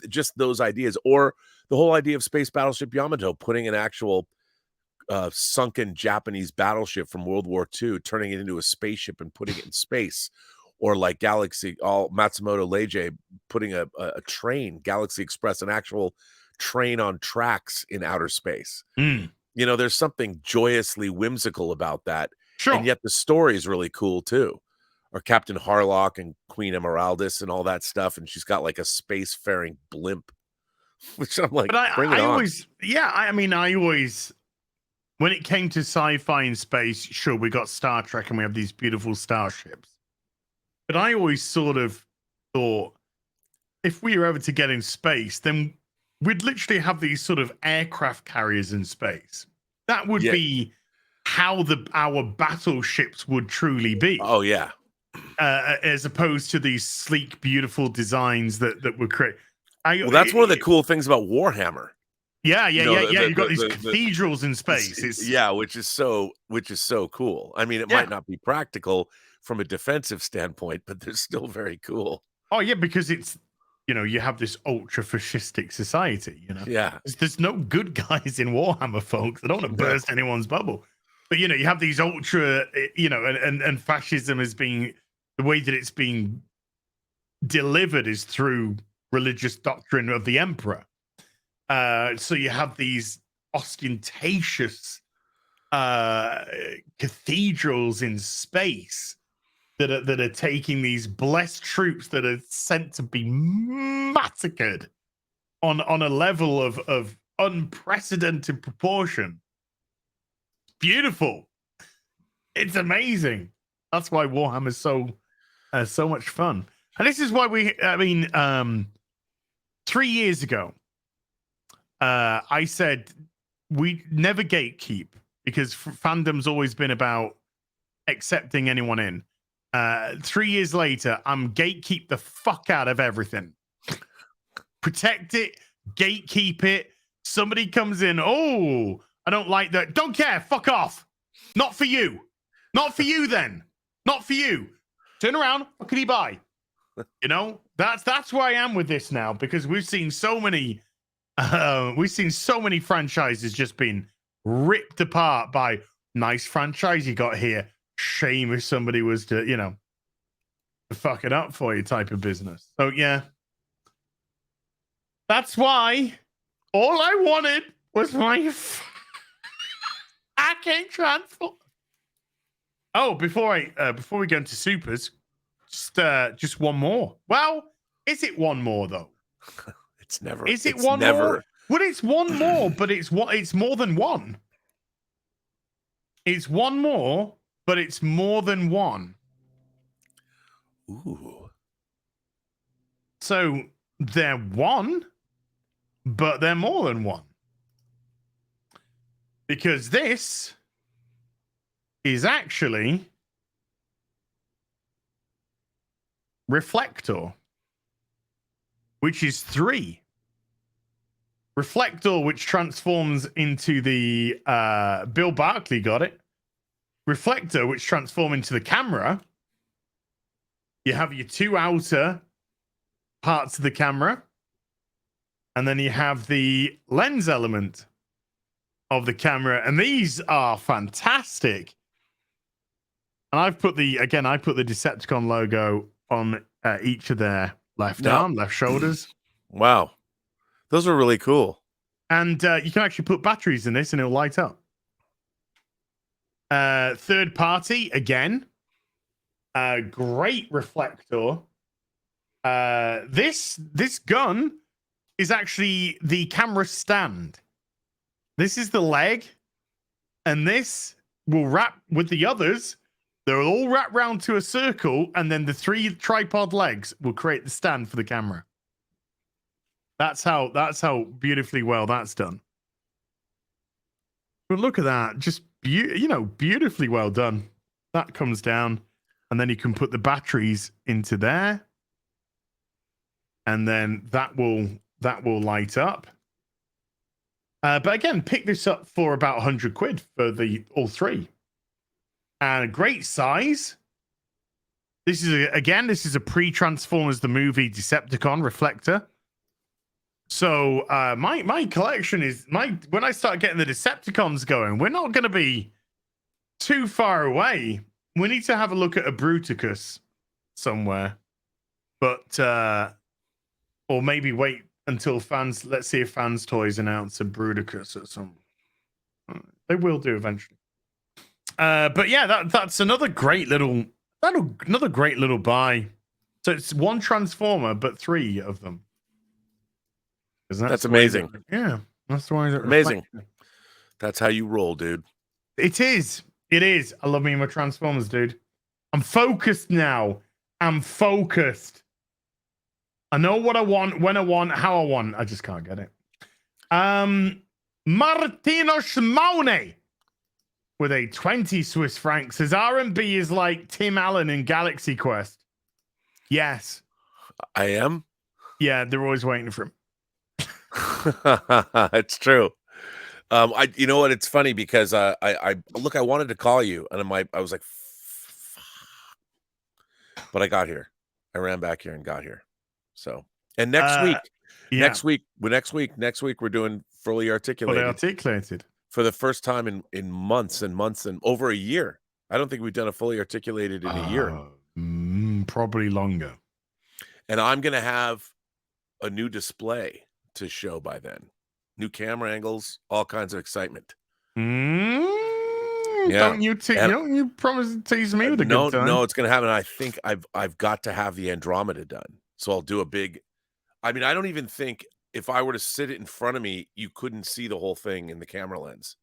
just those ideas, or the whole idea of Space Battleship Yamato, putting an actual sunken Japanese battleship from World War II, turning it into a spaceship and putting it in space, or like Matsumoto Leiji putting a train, Galaxy Express, an actual train on tracks in outer space. Mm. There's something joyously whimsical about that, and Sure. yet the story is really cool too. Or Captain Harlock and Queen Emeraldis and all that stuff, and she's got like a spacefaring blimp, which I'm like, But bring it I on. always, yeah, I mean, I always, when it came to sci-fi and space, sure, we got Star Trek and we have these beautiful starships. But I always sort of thought, if we were ever to get in space, then we'd literally have these sort of aircraft carriers in space. That would Yeah. be how our battleships would truly be, Oh yeah. as opposed to these sleek, beautiful designs that were created. Well, that's one of the cool things about Warhammer. Yeah, You yeah, know, yeah, the yeah. the You got these the the cathedrals in space. It's yeah, which is so cool. I mean, it might yeah. not be practical from a defensive standpoint, but they're still very cool. Oh yeah, because it's you have this ultra fascistic society. Yeah. There's no good guys in Warhammer, folks. I don't want to No. burst anyone's bubble, but you have these ultra, and fascism as being the way that it's being delivered is through religious doctrine of the emperor. So you have these ostentatious cathedrals in space that are taking these blessed troops that are sent to be massacred on a level of unprecedented proportion. Beautiful. It's amazing. That's why Warhammer is so much fun. And this is why 3 years ago, I said we never gatekeep because fandom's always been about accepting anyone in. 3 years later, I'm gatekeep the fuck out of everything. Protect it, gatekeep it. Somebody comes in, oh, I don't like that. Don't care, fuck off. Not for you. Not for you then. Not for you. Turn around, fuckity bye. You know, that's where I am with this now because we've seen so many franchises just being ripped apart by nice franchise you got here. Shame if somebody was to, to fuck it up for you type of business. So yeah. That's why all I wanted was my I can't transform. Oh, before we go into supers, just one more. Well, is it one more though? It's never. Is it it's one never. more? Well, it's one more, but it's more than one. It's one more, but it's more than one. Ooh. So they're one, but they're more than one. Because this is actually Reflector, which is 3. Reflector, which transforms into the Bill Barkley got it. Reflector, which transform into the camera. You have your 2 outer parts of the camera, and then you have the lens element of the camera, and these are fantastic. And I put the Decepticon logo on each of their left arm, left shoulders. Wow. Those are really cool. And you can actually put batteries in this and it'll light up. Third party, again. Great reflector. This gun is actually the camera stand. This is the leg. And this will wrap with the others. They'll all wrap round to a circle, and then the 3 tripod legs will create the stand for the camera. That's how beautifully well that's done. But look at that, just beautifully well done. That comes down, and then you can put the batteries into there, and then that will light up. But again, pick this up for about 100 quid for all 3. And a great size. This is a pre-Transformers the movie Decepticon reflector. So my collection is when I start getting the Decepticons going, we're not going to be too far away. We need to have a look at a Bruticus somewhere, but or maybe wait until fans. Let's see if Fans Toys announce a Bruticus at some. They will do eventually. But yeah, that's another great little buy. So it's 1 Transformer, but 3 of them. That's amazing. Yeah, that's why it's amazing. That's how you roll, dude. It is. I love me and my Transformers, dude. I'm focused now. I'm focused. I know what I want, when I want, how I want. I just can't get it. Martino Schmone with a 20 Swiss francs says R&B is like Tim Allen in Galaxy Quest. Yes. I am? Yeah, they're always waiting for him. It's true. You know what? It's funny because I wanted to call you, and I was like, but I got here. I ran back here and got here. So, and next week we're doing fully articulated for the first time in months and months and over a year. I don't think we've done a fully articulated in a year. Probably longer. And I'm gonna have a new display to show by then. New camera angles, all kinds of excitement. Yeah. Don't you promise to tease me with a good time? No, it's gonna happen. I think I've got to have the Andromeda done. So I'll do a big. I mean, I don't even think if I were to sit it in front of me, you couldn't see the whole thing in the camera lens.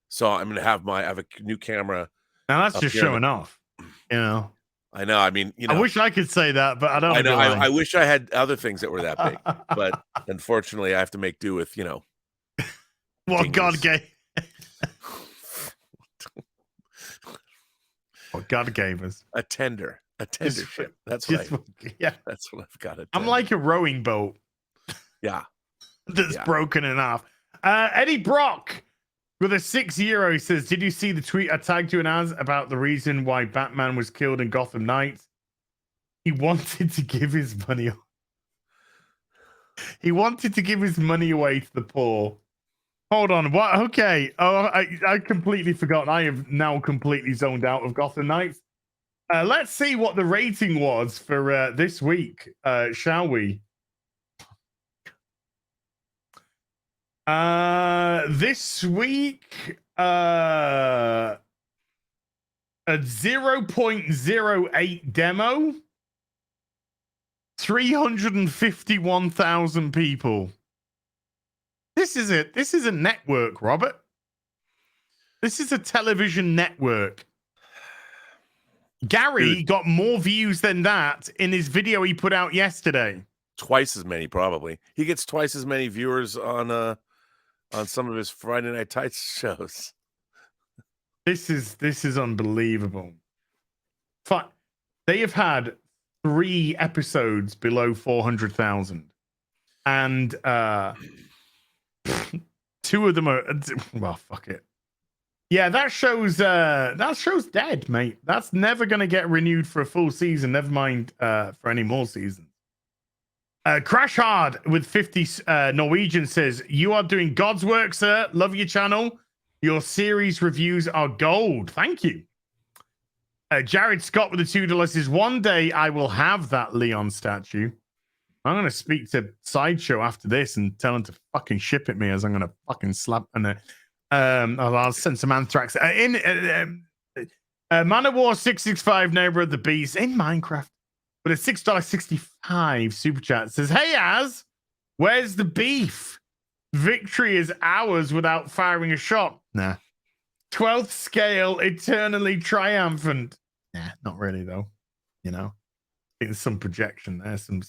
So I'm gonna have I have a new camera. Now that's just showing off, you know. I know. I mean, I wish I could say that, but I don't I want to know. be I lying. wish I had other things that were that big, but unfortunately, I have to make do with What God dinglies. gave, what God gave us. A tender Just, ship. That's what just, I. yeah. That's what I've got. A I'm tender. like a rowing boat Yeah. that's Yeah. broken in half. Eddie Brock with a €6 says, "Did you see the tweet I tagged you in as about the reason why Batman was killed in Gotham Knights? He wanted to give his money. He wanted to give his money away to the poor." Hold on. What? Okay. Oh, I completely forgot. I have now completely zoned out of Gotham Knights. Let's see what the rating was for this week, shall we? This week, a 0.08 demo, 351,000 people. This is it. This is a network, Robert. This is a television network. Gary Dude, got more views than that in his video he put out yesterday. twice as many, probably. He gets twice as many viewers on some of his Friday Night Tights shows. This is unbelievable. They have had 3 episodes below 400,000, and 2 of them are well. Fuck it. Yeah, that show's dead, mate. That's never going to get renewed for a full season. Never mind for any more seasons. Crash Hard with 50 Norwegian says, "You are doing God's work, sir. Love your channel. Your series reviews are gold. Thank you." Jared Scott with the $2 says, "One day I will have that Leon statue. I'm going to speak to Sideshow after this and tell him to fucking ship it me, as I'm going to fucking slap and I'll send some anthrax in Man of War 665 Neighbor of the Beast in Minecraft with a $6.65 super chat says, "Hey Az, where's the beef? Victory is ours without firing a shot." Nah. 12th scale, eternally triumphant. Nah, not really though. I think there's some projection there. Some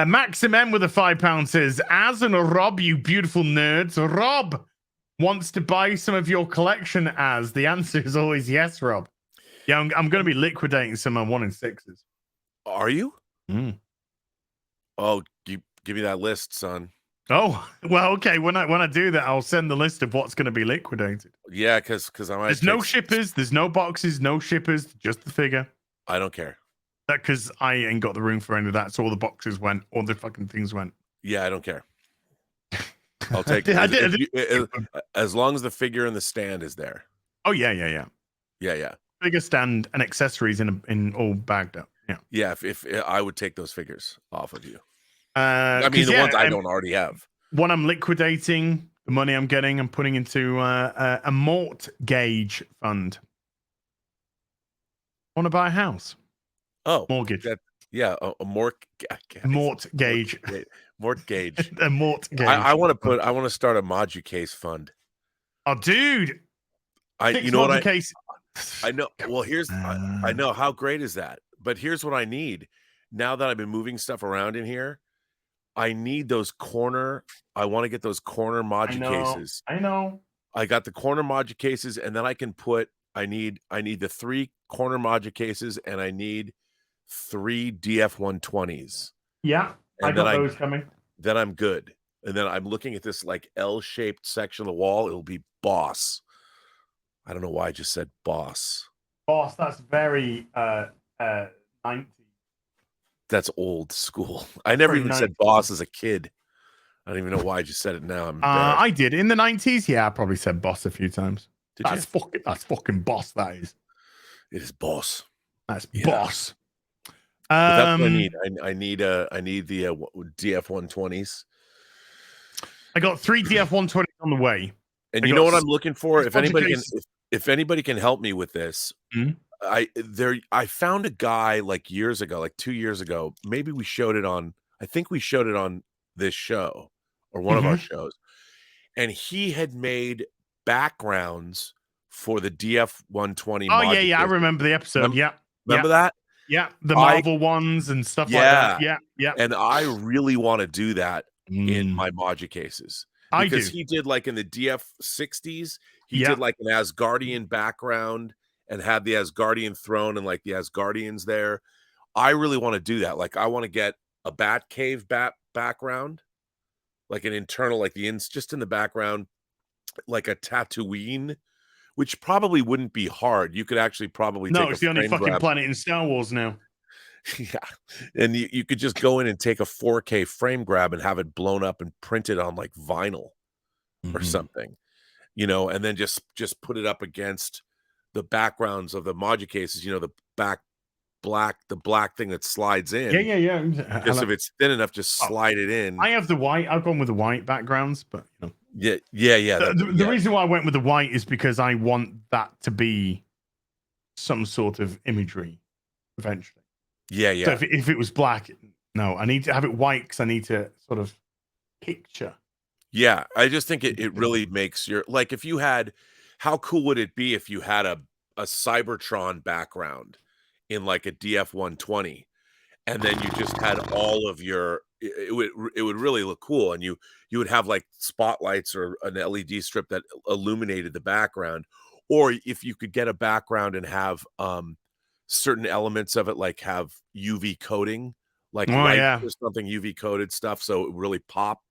Maxim M with a £5 says, "Az and Rob, you beautiful nerds. Rob wants to buy some of your collection, Az." The answer is always yes, Rob. Yeah, I'm going to be liquidating some of 1 and 6s. Are you? Mm. Oh, give me that list, son. Oh, well, okay. When I do that, I'll send the list of what's going to be liquidated. Yeah, because I might. There's no shippers. There's no boxes. No shippers. Just the figure. I don't care. That because I ain't got the room for any of that. So all the boxes went. All the fucking things went. Yeah, I don't care. I'll take it. As long as the figure and the stand is there. Oh yeah. Yeah. Figure, stand, and accessories in all bagged up. Yeah. Yeah. If I would take those figures off of you. I mean, the ones I don't already have. When I'm liquidating the money I'm getting, I'm putting into a mortgage fund. Want to buy a house? Oh, mortgage. Yeah, a mortgage. Mortgage. Mortgage. A mortgage. I want to start a Moducase fund. Oh, dude. You know what I know. Well, I know how great is that, but here's what I need. Now that I've been moving stuff around in here, I need those corner. I want to get those corner Moducases. I know. I got the corner Moducases, and then I can put. I need the 3 corner Moducases, and I need 3 DF-120s. Yeah, and I got those coming. Then I'm good. And then I'm looking at this like L-shaped section of the wall. It'll be boss. I don't know why I just said boss. Boss, that's very 90s. That's old school. I never even said boss as a kid. I don't even know why I just said it now. I did in the 90s. Yeah, I probably said boss a few times. That's fucking boss. That is. It is boss. That's boss. But that's what I need. I need the DF-120s. I got 3 DF-120s on the way. And you know what I'm looking for? If anybody can help me with this, I found a guy like years ago, like 2 years ago. Maybe we showed it on. I think we showed it on this show or one of our shows, and he had made backgrounds for the DF-120. Oh yeah, I remember the episode. Yeah. Remember that? Yeah. The I Marvel ones and stuff like that. Yeah, Yeah. Yeah. and I really wanna do that in Mm, my Module cases I because do. he did, like, in the DF60s, he Yeah. did, like, an Asgardian background and had the Asgardian throne and, like, the Asgardians there. I really wanna do that, like, I wanna get a Batcave background, like, an internal, like, the ins just in the background, like a Tatooine, which probably wouldn't be hard. You could actually probably No, take a it's the only frame fucking grab. planet in Star Wars now. Yeah, and you could just go in and take a 4K frame grab and have it blown up and printed on, like, vinyl or Mhm. something, and then just put it up against the backgrounds of the Module cases, the back the black thing that slides Yeah, in, yeah, yeah. I just if like. it's thin enough, just Oh, slide it in. I have the white. I've gone with the white backgrounds, but Yeah, yeah, yeah, the reason why I went with the white is because I want that to be some sort of imagery eventually. yeah, So yeah. if it was black, no, I need to have it white because I need to sort of picture. Yeah, I just think it the- really makes your like, if you had how cool would it be if you had a Cybertron background in, like, a DF-120, and then you just had all of your it would really look cool, and you would have, like, spotlights or an LED strip that illuminated the background, or if you could get a background and have, certain elements of it, like, have UV coating, like Oh lights yeah, or something UV coated stuff, so it would really pop,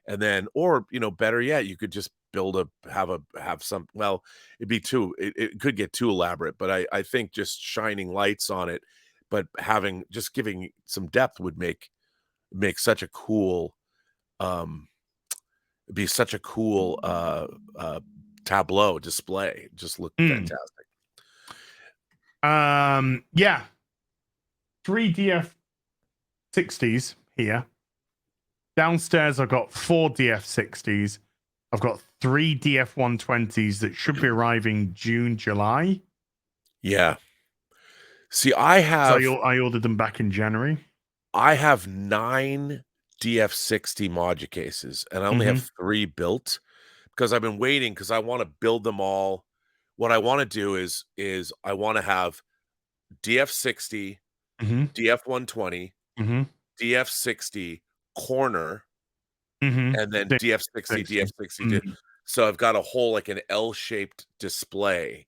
and then or, better yet, you could just build have some well, it could get too elaborate, but I think just shining lights on it, but giving some depth would make such a cool, um be such a cool, tableau display, just look mm. fantastic. Yeah, 3DF60s here. Downstairs, I've got 4DF60s. I've got 3DF120s that should be arriving June, July. Yeah. See, I So have I ordered them back in January. I have 9 DF60 Module cases, and I only have Mm-hmm. 3 built because I've been waiting because I wanna build them all. What I wanna do is I wanna have DF60, Mm-hmm. DF120, Mm-hmm. DF60, corner, Mm-hmm. and then DF60, 60. DF60, Mm. so I've got a whole, like, an L-shaped display,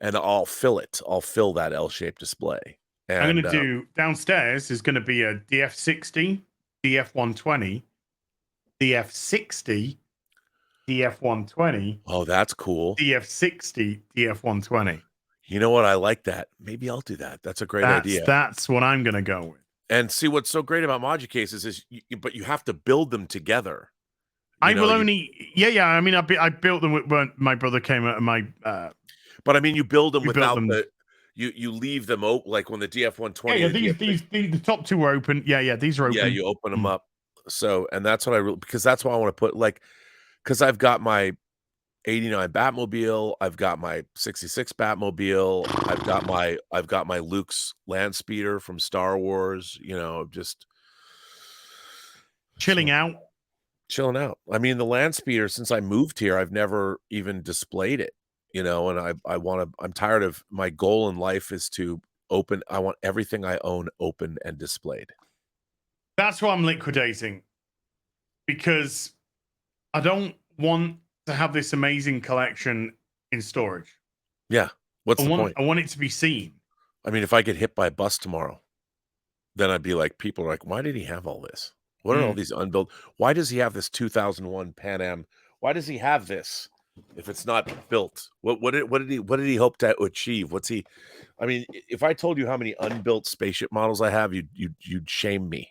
and I'll fill that L-shaped display, I'm gonna and, do downstairs is gonna be a DF60, DF120, DF60, DF120, oh, that's cool. DF60, DF120. You know what? I like that. Maybe I'll do that. That's a great idea. That's what I'm gonna go with. And see, what's so great about Moducases cases is but you have to build them together. I You know, will you only yeah. I mean, I built them when my brother came out. My but I mean, you build them we built without them. you leave them open like when the Yeah, DF-120 yeah. and the DF The top two are open. Yeah, yeah. These are yeah, open. you open them Mm. up. So, and that's what I really because that's why I wanna put, like, because 'cause I've got my '89 Batmobile, I've got my '66 Batmobile, I've got my Luke's land speeder from Star Wars, just Chilling so out. chilling out. I mean, the land speeder, since I moved here, I've never even displayed it, and I'm tired of my goal in life is to I want everything I own open and displayed. That's why I'm liquidating because I don't want to have this amazing collection in storage. Yeah. What's the point? I want it to be seen. I mean, if I get hit by a bus tomorrow, then I'd be like, people are like, why did he have all this? What are all Mm. these unbuilt? Why does he have this 2001 Pan Am? Why does he have this if it's not built? What did he hope to achieve? What's he? I mean, if I told you how many unbuilt spaceship models I have, you'd shame me.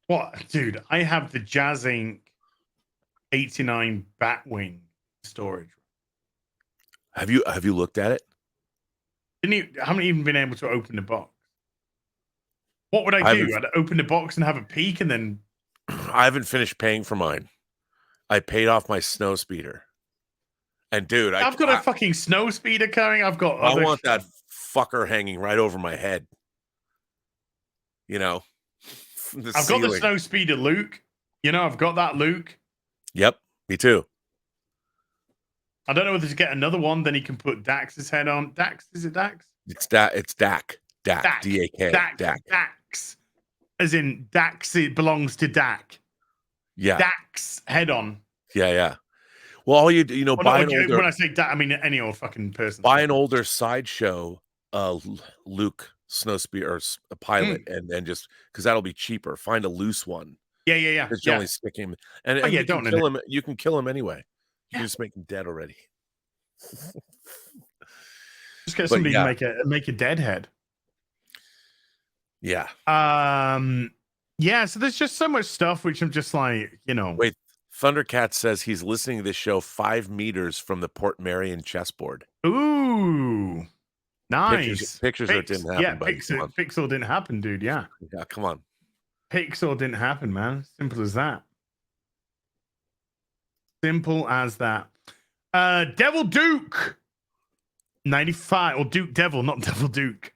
What, dude? I have the Jazz Inc. 89 Batwing storage. Have you looked at it? I haven't even been able to open the box. What would I I haven't do? I'd open the box and have a peek, and then I haven't finished paying for mine. I paid off my snow speeder. And dude, I I've got a fucking snow speeder coming. I've got I other. want that fucker hanging right over my head. You know, from the I've got the ceiling. snow speeder Luke. I've got that Luke. Yep, me too. I don't know whether to get another one. Then he can put Dax's head on. Dax, is it Dax? It's Dak. Dak, D-A-K, Dak. Dax. As in Dax, it belongs to Dak. Yeah. Dax, head on. Yeah. Well, all you do, Well, buy no, an older when I say Dak, I mean any old fucking person. sideshow, Luke Snowspeeder or a pilot, and then just because that'll be cheaper. Find a loose one. Yeah. Because you only stick him, and yeah, you can kill him. You can kill him anyway. You can just make him dead already. Just get somebody to make a deadhead. Yeah. Yeah. So there's just so much stuff which I'm just like, Wait, Thundercat says he's listening to this show 5 meters from the Port Marion chessboard. Ooh, nice. Pictures it didn't happen. Yeah, Pixel didn't happen, dude. Yeah, come on. Pixel didn't happen, man. Simple as that. Simple as that. Devil Duke 95 or Duke Devil, not Devil Duke.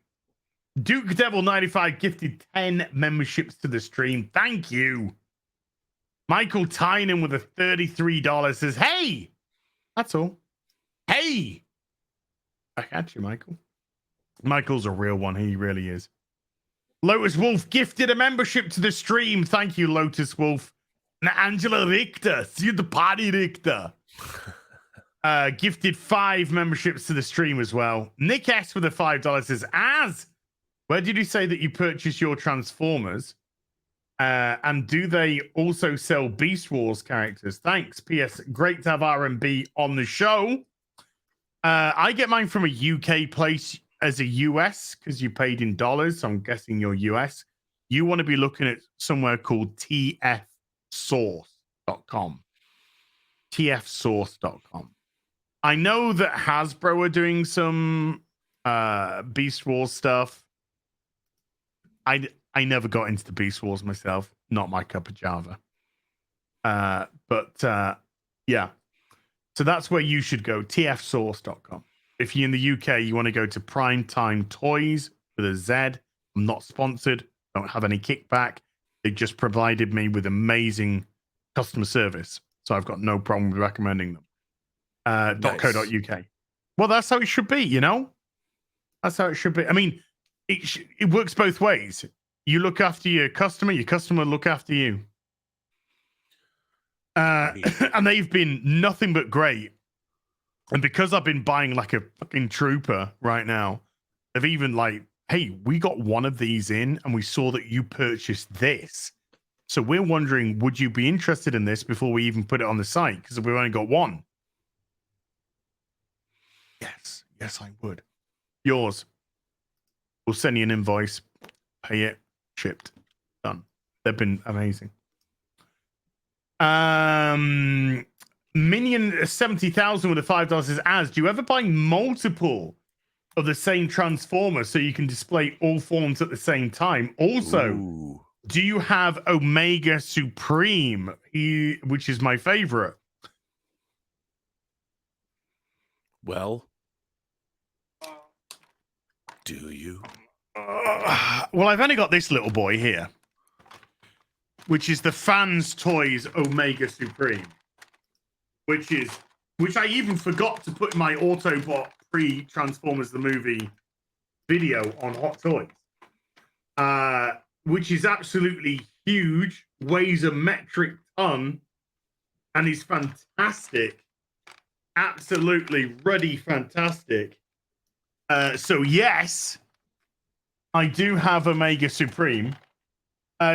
Duke Devil 95 gifted 10 memberships to the stream. Thank you. Michael Tynan with a $33 says, "Hey, that's all. Hey, I got you, Michael." Michael's a real one. He really is. Lotus Wolf gifted a membership to the stream. Thank you, Lotus Wolf. And Angela Richter, see you at the party, Richter. Gifted 5 memberships to the stream as well. Nick S with a $5 says, where did you say that you purchase your Transformers? And do they also sell Beast Wars characters? Thanks. P.S. Great to have R&B on the show. I get mine from a UK place as a US because you paid in dollars. So I'm guessing you're US. You want to be looking at somewhere called tfsource.com. tfsource.com. I know that Hasbro are doing some Beast Wars stuff. I never got into the Beast Wars myself. Not my cup of Java. But yeah. So that's where you should go, tfsource.com. If you're in the UK, you want to go to Primetime Toys with a Z. I'm not sponsored. Don't have any kickback. They just provided me with amazing customer service. So I've got no problem with recommending them. Nice. .co.uk. Well, that's how it should be, That's how it should be. I mean, it works both ways. You look after your customer look after you. And they've been nothing but great. And because I've been buying like a fucking trooper right now, they've even like, hey, we got one of these in and we saw that you purchased this. So we're wondering, would you be interested in this before we even put it on the site? Because we've only got one. Yes, I would. Yours. We'll send you an invoice, pay it, shipped, done. They've been amazing. Minion 70,000 with a $5 says, do you ever buy multiple of the same Transformer so you can display all forms at the same time? Also, do you have Omega Supreme, which is my favorite? Well, do you? Well, I've only got this little boy here, which is the Fans Toys Omega Supreme, which I even forgot to put in my Autobot pre-Transformers the movie video on Hot Toys, which is absolutely huge, weighs a metric ton, and is fantastic. Absolutely ruddy, fantastic. So yes, I do have Omega Supreme.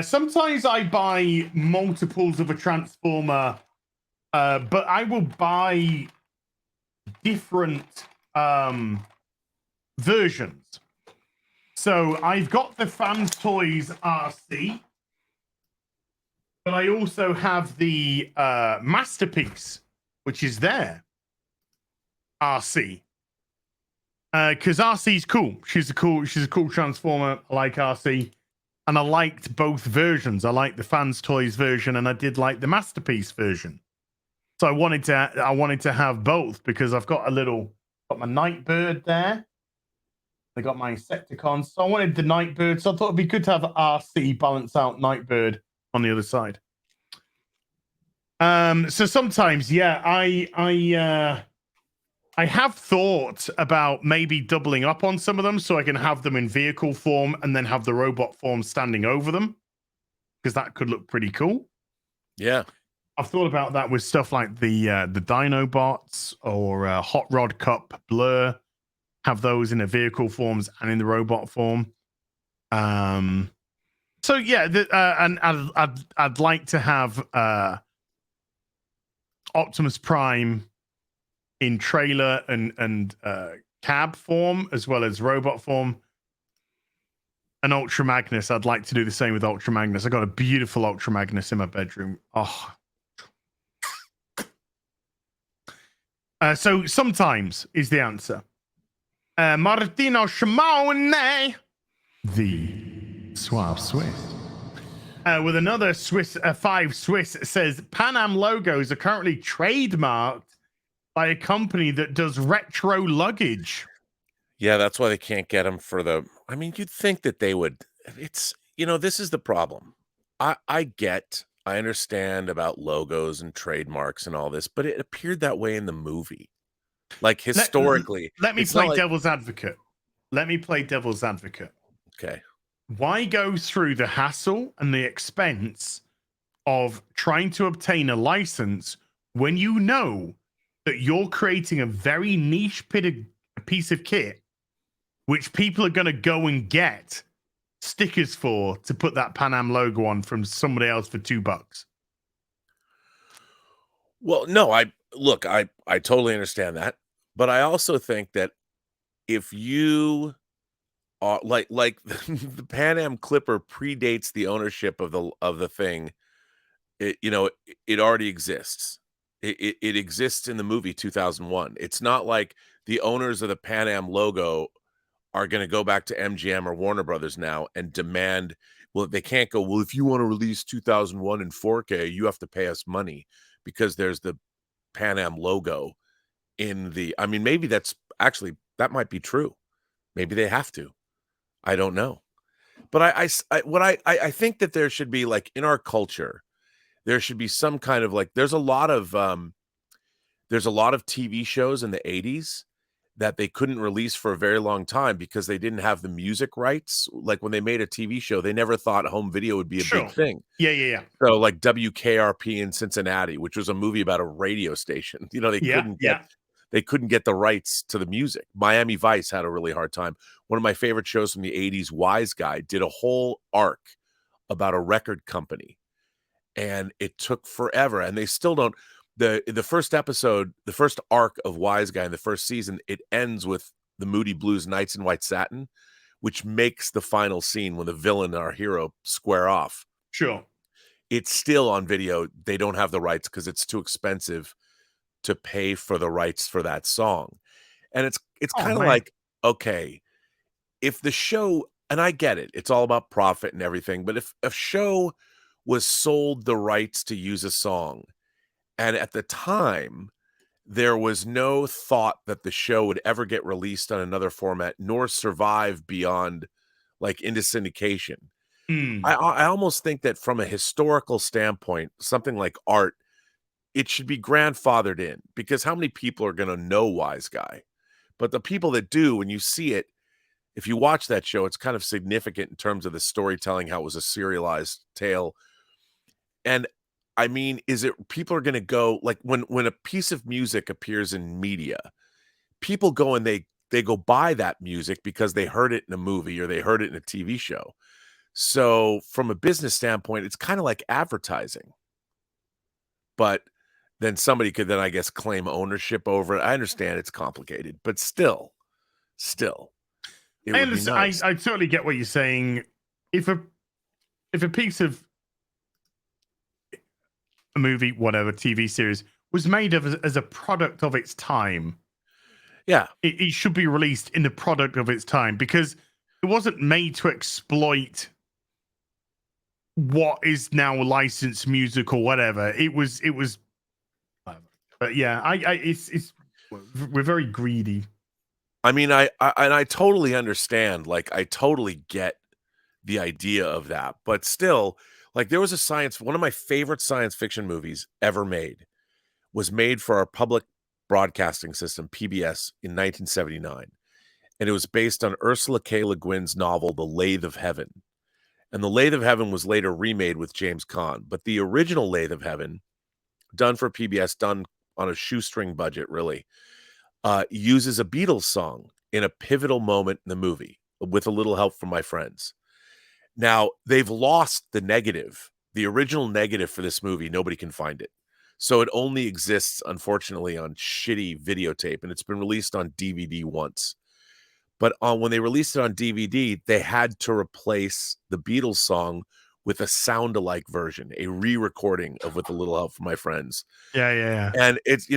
Sometimes I buy multiples of a Transformer, but I will buy different versions. So I've got the Fans Toys RC, but I also have the Masterpiece, which is there. RC. Because RC's cool. She's a cool Transformer. I like RC. And I liked both versions. I liked the Fans Toys version and I did like the Masterpiece version. So I wanted to have both because I've got my Nightbird there. I got my Insecticons. So I wanted the Nightbird. So I thought it'd be good to have RC balance out Nightbird on the other side. So sometimes, yeah, I have thought about maybe doubling up on some of them so I can have them in vehicle form and then have the robot form standing over them because that could look pretty cool. Yeah. I've thought about that with stuff like the Dinobots or Hot Rod Cup Blur. Have those in the vehicle forms and in the robot form. So yeah, and I'd like to have Optimus Prime in trailer and cab form as well as robot form. An Ultra Magnus, I'd like to do the same with Ultra Magnus. I got a beautiful Ultra Magnus in my bedroom. Oh. So sometimes is the answer. Martino Shimone, the Suave Swiss. With another Swiss, 5 Swiss says Pan Am logos are currently trademarked by a company that does retro luggage. Yeah, that's why they can't get them for the I mean, you'd think that they would it's this is the problem. I understand about logos and trademarks and all this, but it appeared that way in the movie. Like, Let, historically, let me it's not play like devil's advocate. Let me play devil's advocate. okay. Why go through the hassle and the expense of trying to obtain a license when you know that you're creating a very niche piece of kit which people are going to go and get stickers for to put that Pan Am logo on from somebody else for $2? Well, no, I totally understand that, but I also think that if you are like the Pan Am Clipper predates the ownership of the thing. It already exists. It exists in the movie 2001. It's not like the owners of the Pan Am logo are gonna go back to MGM or Warner Brothers now and demand well, they can't go, "Well, if you wanna release 2001 in 4K, you have to pay us money because there's the Pan Am logo in the" I mean, maybe that's actually that might be true. Maybe they have to. I don't know. But I think that there should be, like, in our culture, there should be some kind of, like there's a lot of TV shows in the '80s that they couldn't release for a very long time because they didn't have the music rights. Like, when they made a TV show, they never thought home video would be a big Sure. thing. Yeah. So, like, WKRP in Cincinnati, which was a movie about a radio station, Yeah. they couldn't get the rights to the music. Miami Vice had a really hard time. One of my favorite shows from the '80s, Wise Guy, did a whole arc about a record company, and it took forever, and they still don't the first episode, the first arc of Wise Guy in the first season, it ends with the Moody Blues Knights in White Satin, which makes the final scene when the villain and our hero square off. Sure. It's still on video. They don't have the rights because it's too expensive to pay for the rights for that song. And it's Oh, kind of man. like, okay, if the show and I get it, it's all about profit and everything, but if a show was sold the rights to use a song, and at the time, there was no thought that the show would ever get released on another format, nor survive beyond, like, into syndication. Mm. I almost think that from a historical standpoint, something like art, it should be grandfathered in, because how many people are gonna know Wise Guy? But the people that do, when you see it, if you watch that show, it's kind of significant in terms of the storytelling, how it was a serialized tale. And I mean, is it people are gonna go like when a piece of music appears in media, people go and they go buy that music because they heard it in a movie or they heard it in a TV show. So from a business standpoint, it's kind of like advertising. But then somebody could then, I guess, claim ownership over it. I understand it's complicated, but still, it I would be understand. nice. I totally get what you're saying. If a piece of a movie, whatever TV series was made as a product of its time, Yeah. it should be released in the product of its time because it wasn't made to exploit what is now licensed music or whatever. It was. But yeah, it's we're very greedy. I mean, I totally understand. Like, I totally get the idea of that, but still, like, there was one of my favorite science fiction movies ever made was made for our public broadcasting system, PBS, in 1979, and it was based on Ursula K. Le Guin's novel, The Lathe of Heaven. And The Lathe of Heaven was later remade with James Caan, but the original Lathe of Heaven, done for PBS, done on a shoestring budget, really, uses a Beatles song in a pivotal moment in the movie, with a little help from my friends. Now, they've lost the negative. The original negative for this movie, nobody can find it. So it only exists, unfortunately, on shitty videotape, and it's been released on DVD once. But when they released it on DVD, they had to replace the Beatles song with a sound-alike version, a re-recording of With a Little Help from My Friends. Yeah. And it's,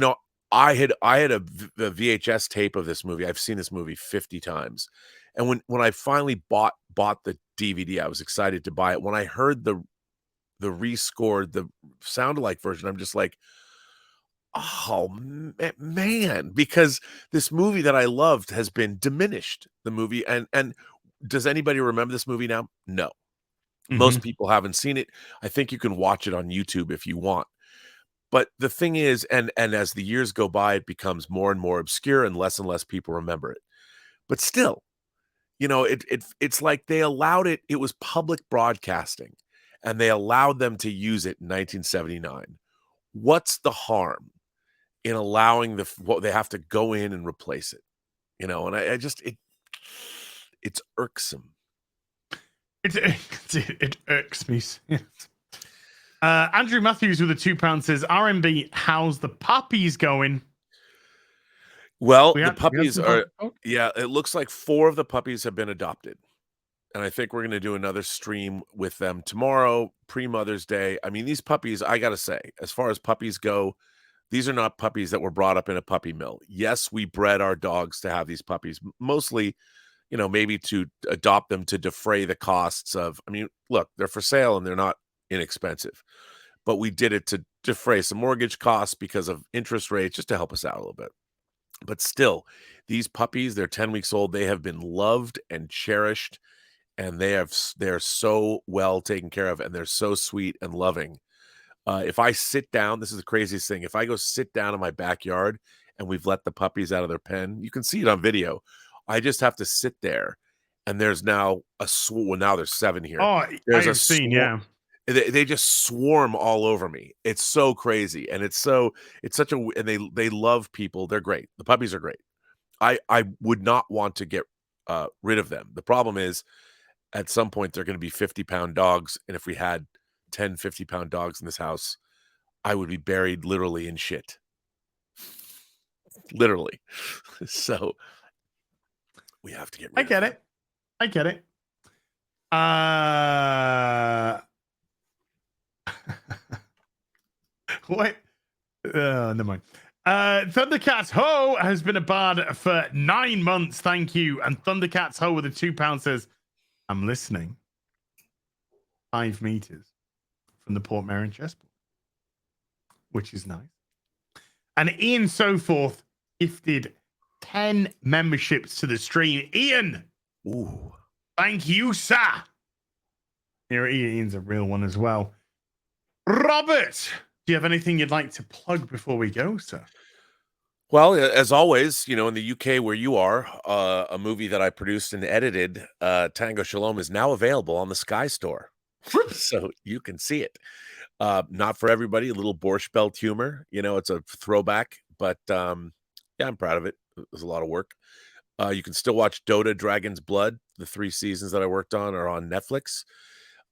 I had a VHS tape of this movie. I've seen this movie 50 times. And when I finally bought the DVD, I was excited to buy it. When I heard the rescored, the sound-alike version, I'm just like, oh, man, because this movie that I loved has been diminished, the movie. And does anybody remember this movie now? No. Most people haven't seen it. I think you can watch it on YouTube if you want. But the thing is, and as the years go by, it becomes more and more obscure and less people remember it. But still, it's like they allowed it. It was public broadcasting, and they allowed them to use it in 1979. What's the harm in allowing what they have to go in and replace it? And I just it's irksome. It irks me. Yes. Andrew Matthews with a £2 says, RMB, how's the puppies going? Well, the puppies are, yeah, it looks like 4 of the puppies have been adopted. And I think we're going to do another stream with them tomorrow, pre-Mother's Day. I mean, these puppies, I got to say, as far as puppies go, these are not puppies that were brought up in a puppy mill. Yes, we bred our dogs to have these puppies, mostly, maybe to adopt them to defray the costs of, look, they're for sale and they're not inexpensive. But we did it to defray some mortgage costs because of interest rates, just to help us out a little bit. But still, these puppies, they're 10 weeks old. They have been loved and cherished, and they're so well taken care of, and they're so sweet and loving. If I sit down, this is the craziest thing. If I go sit down in my backyard and we've let the puppies out of their pen, you can see it on video. I just have to sit there, and there's now now there's 7 here. Oh, there's I've seen, yeah. They just swarm all over me. It's so crazy, and it's such and they love people. They're great. The puppies are great. I would not want to get rid of them. The problem is, at some point, they're going to be 50-pound dogs, and if we had 10 50-pound dogs in this house, I would be buried literally in shit. Literally. So we have to get rid of them. I get it. What? Never mind. Thundercats Ho has been a bard for 9 months. Thank you. And Thundercats Ho with a £2 says, I'm listening. 5 meters from the Port Merion chessboard, which is nice. And Ian Soforth gifted 10 memberships to the stream. Ian, ooh, thank you, sir. Here, Ian's a real one as well. Robert, do you have anything you'd like to plug before we go, sir? Well, as always, in the UK where you are, a movie that I produced and edited, Tango Shalom, is now available on the Sky Store. So you can see it. Not for everybody, a little Borscht Belt humor. It's a throwback, but yeah, I'm proud of it. It was a lot of work. You can still watch Dota Dragon's Blood. The 3 seasons that I worked on are on Netflix.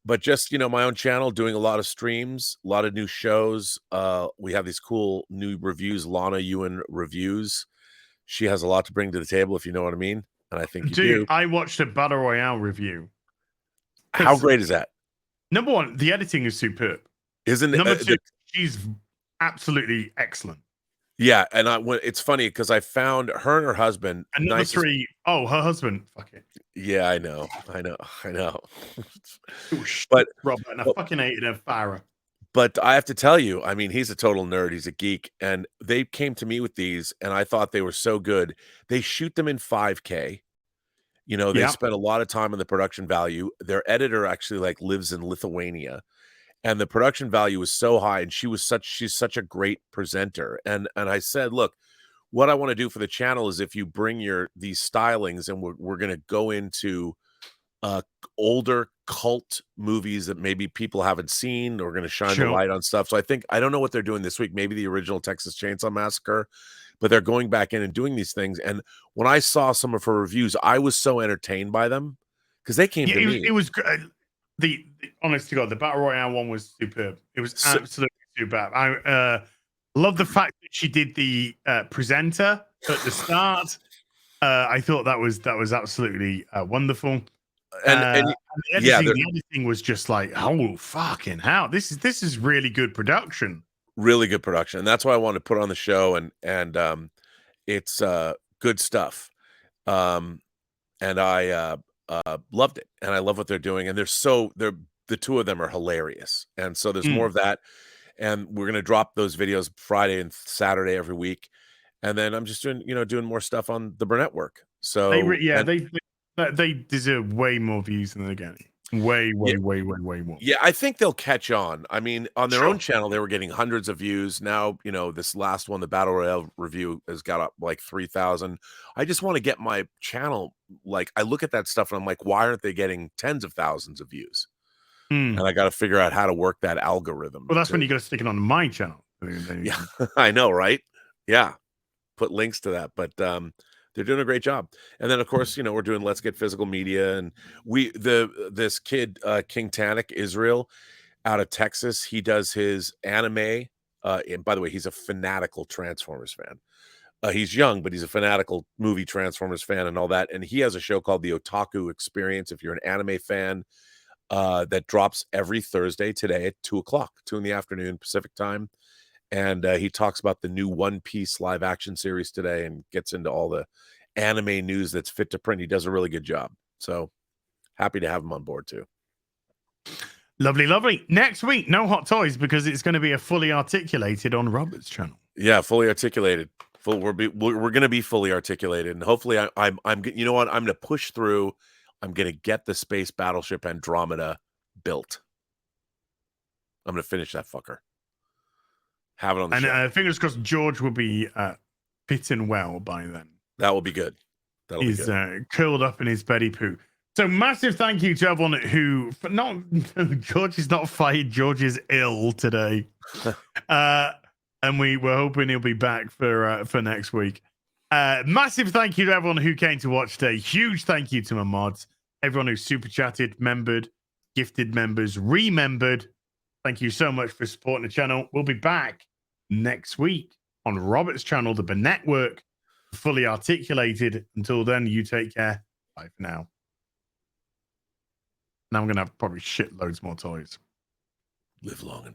But just, my own channel, doing a lot of streams, a lot of new shows. We have these cool new reviews, Lana Ewan Reviews. She has a lot to bring to the table, if you know what I mean. And I think you do. I watched a Battle Royale review. How great is that? Number 1, the editing is superb. Isn't it? Number 2, she's absolutely excellent. Yeah, and it's funny because I found her and her husband. And number 3, her husband. Fuck it. Yeah, I know. But Robert, and I fucking hated her fire. But I have to tell you, he's a total nerd. He's a geek, and they came to me with these, and I thought they were so good. They shoot them in 5K. They spent a lot of time on the production value. Their editor actually lives in Lithuania. And the production value was so high, and she's such a great presenter. And I said, look, what I wanna do for the channel is if you bring these stylings and we're gonna go into, uh, older cult movies that maybe people haven't seen, we're gonna shine the Sure. light on stuff, so I don't know what they're doing this week, maybe the original Texas Chainsaw Massacre, but they're going back in and doing these things, and when I saw some of her reviews, I was so entertained by them because they came Yeah, to it me. was the honest to God, the battle royale one was superb. It was S absolutely superb. I love the fact that she did the presenter at the start. I thought that was absolutely wonderful. and And the yeah, editing, they're the editing was just like, oh fucking hell, this is really good production. really good production, and that's why I wanted to put on the show, it's, good stuff. Um, and I, loved it, and I love what they're doing, and they're the 2 of them are hilarious, and so there's more Mm. of that, and we're gonna drop those videos Friday and Saturday every week, and then I'm just doing more stuff on the Burnett work. So Yeah, and they deserve way more views than they're getting. Way, yeah. way, way, way, way more. Yeah, I think they'll catch on. I mean, on their own Sure. channel, they were getting hundreds of views. Now, this last one, the Battle Royale review has got up like 3,000. I just want to get my channel, like, I look at that stuff and I'm like, why aren't they getting tens of thousands of views? Mm. And I got to figure out how to work that algorithm Well, that's when to, you got to stick it on my channel. Then you yeah, can. I know, right? Yeah, put links to that. But they're doing a great job. And then, of course, we're doing Let's Get Physical Media. And this kid, King Tannic Israel, out of Texas. He does his anime, and by the way, he's a fanatical Transformers fan. He's young, but he's a fanatical movie Transformers fan and all that, and he has a show called The Otaku Experience, if you're an anime fan, that drops every Thursday today at 2:00, 2 in the afternoon Pacific time, and, he talks about the new One Piece live action series today and gets into all the anime news that's fit to print. He does a really good job, so happy to have him on board too. Lovely, lovely. Next week, no hot toys because it's going to be a fully articulated on Robert's channel. Yeah, fully articulated. We're gonna be fully articulated, and hopefully, you know what? I'm gonna push through. I'm gonna get the space battleship Andromeda built. I'm gonna finish that fucker. Have it on the And shelf. fingers crossed, George will be fitting well by then. That will be good. That'll be He's good. curled up in his Betty poo. So massive thank you to everyone who, but not George is not fired. George is ill today, and we were hoping he'll be back for next week. Massive thank you to everyone who came to watch today. Huge thank you to my mods, everyone who super chatted, membered, gifted members, remembered. Thank you so much for supporting the channel. We'll be back next week on Robert's channel, the Network, fully articulated. Until then, you take care. Bye for now. Now I'm going to have probably shitloads more toys. Live long and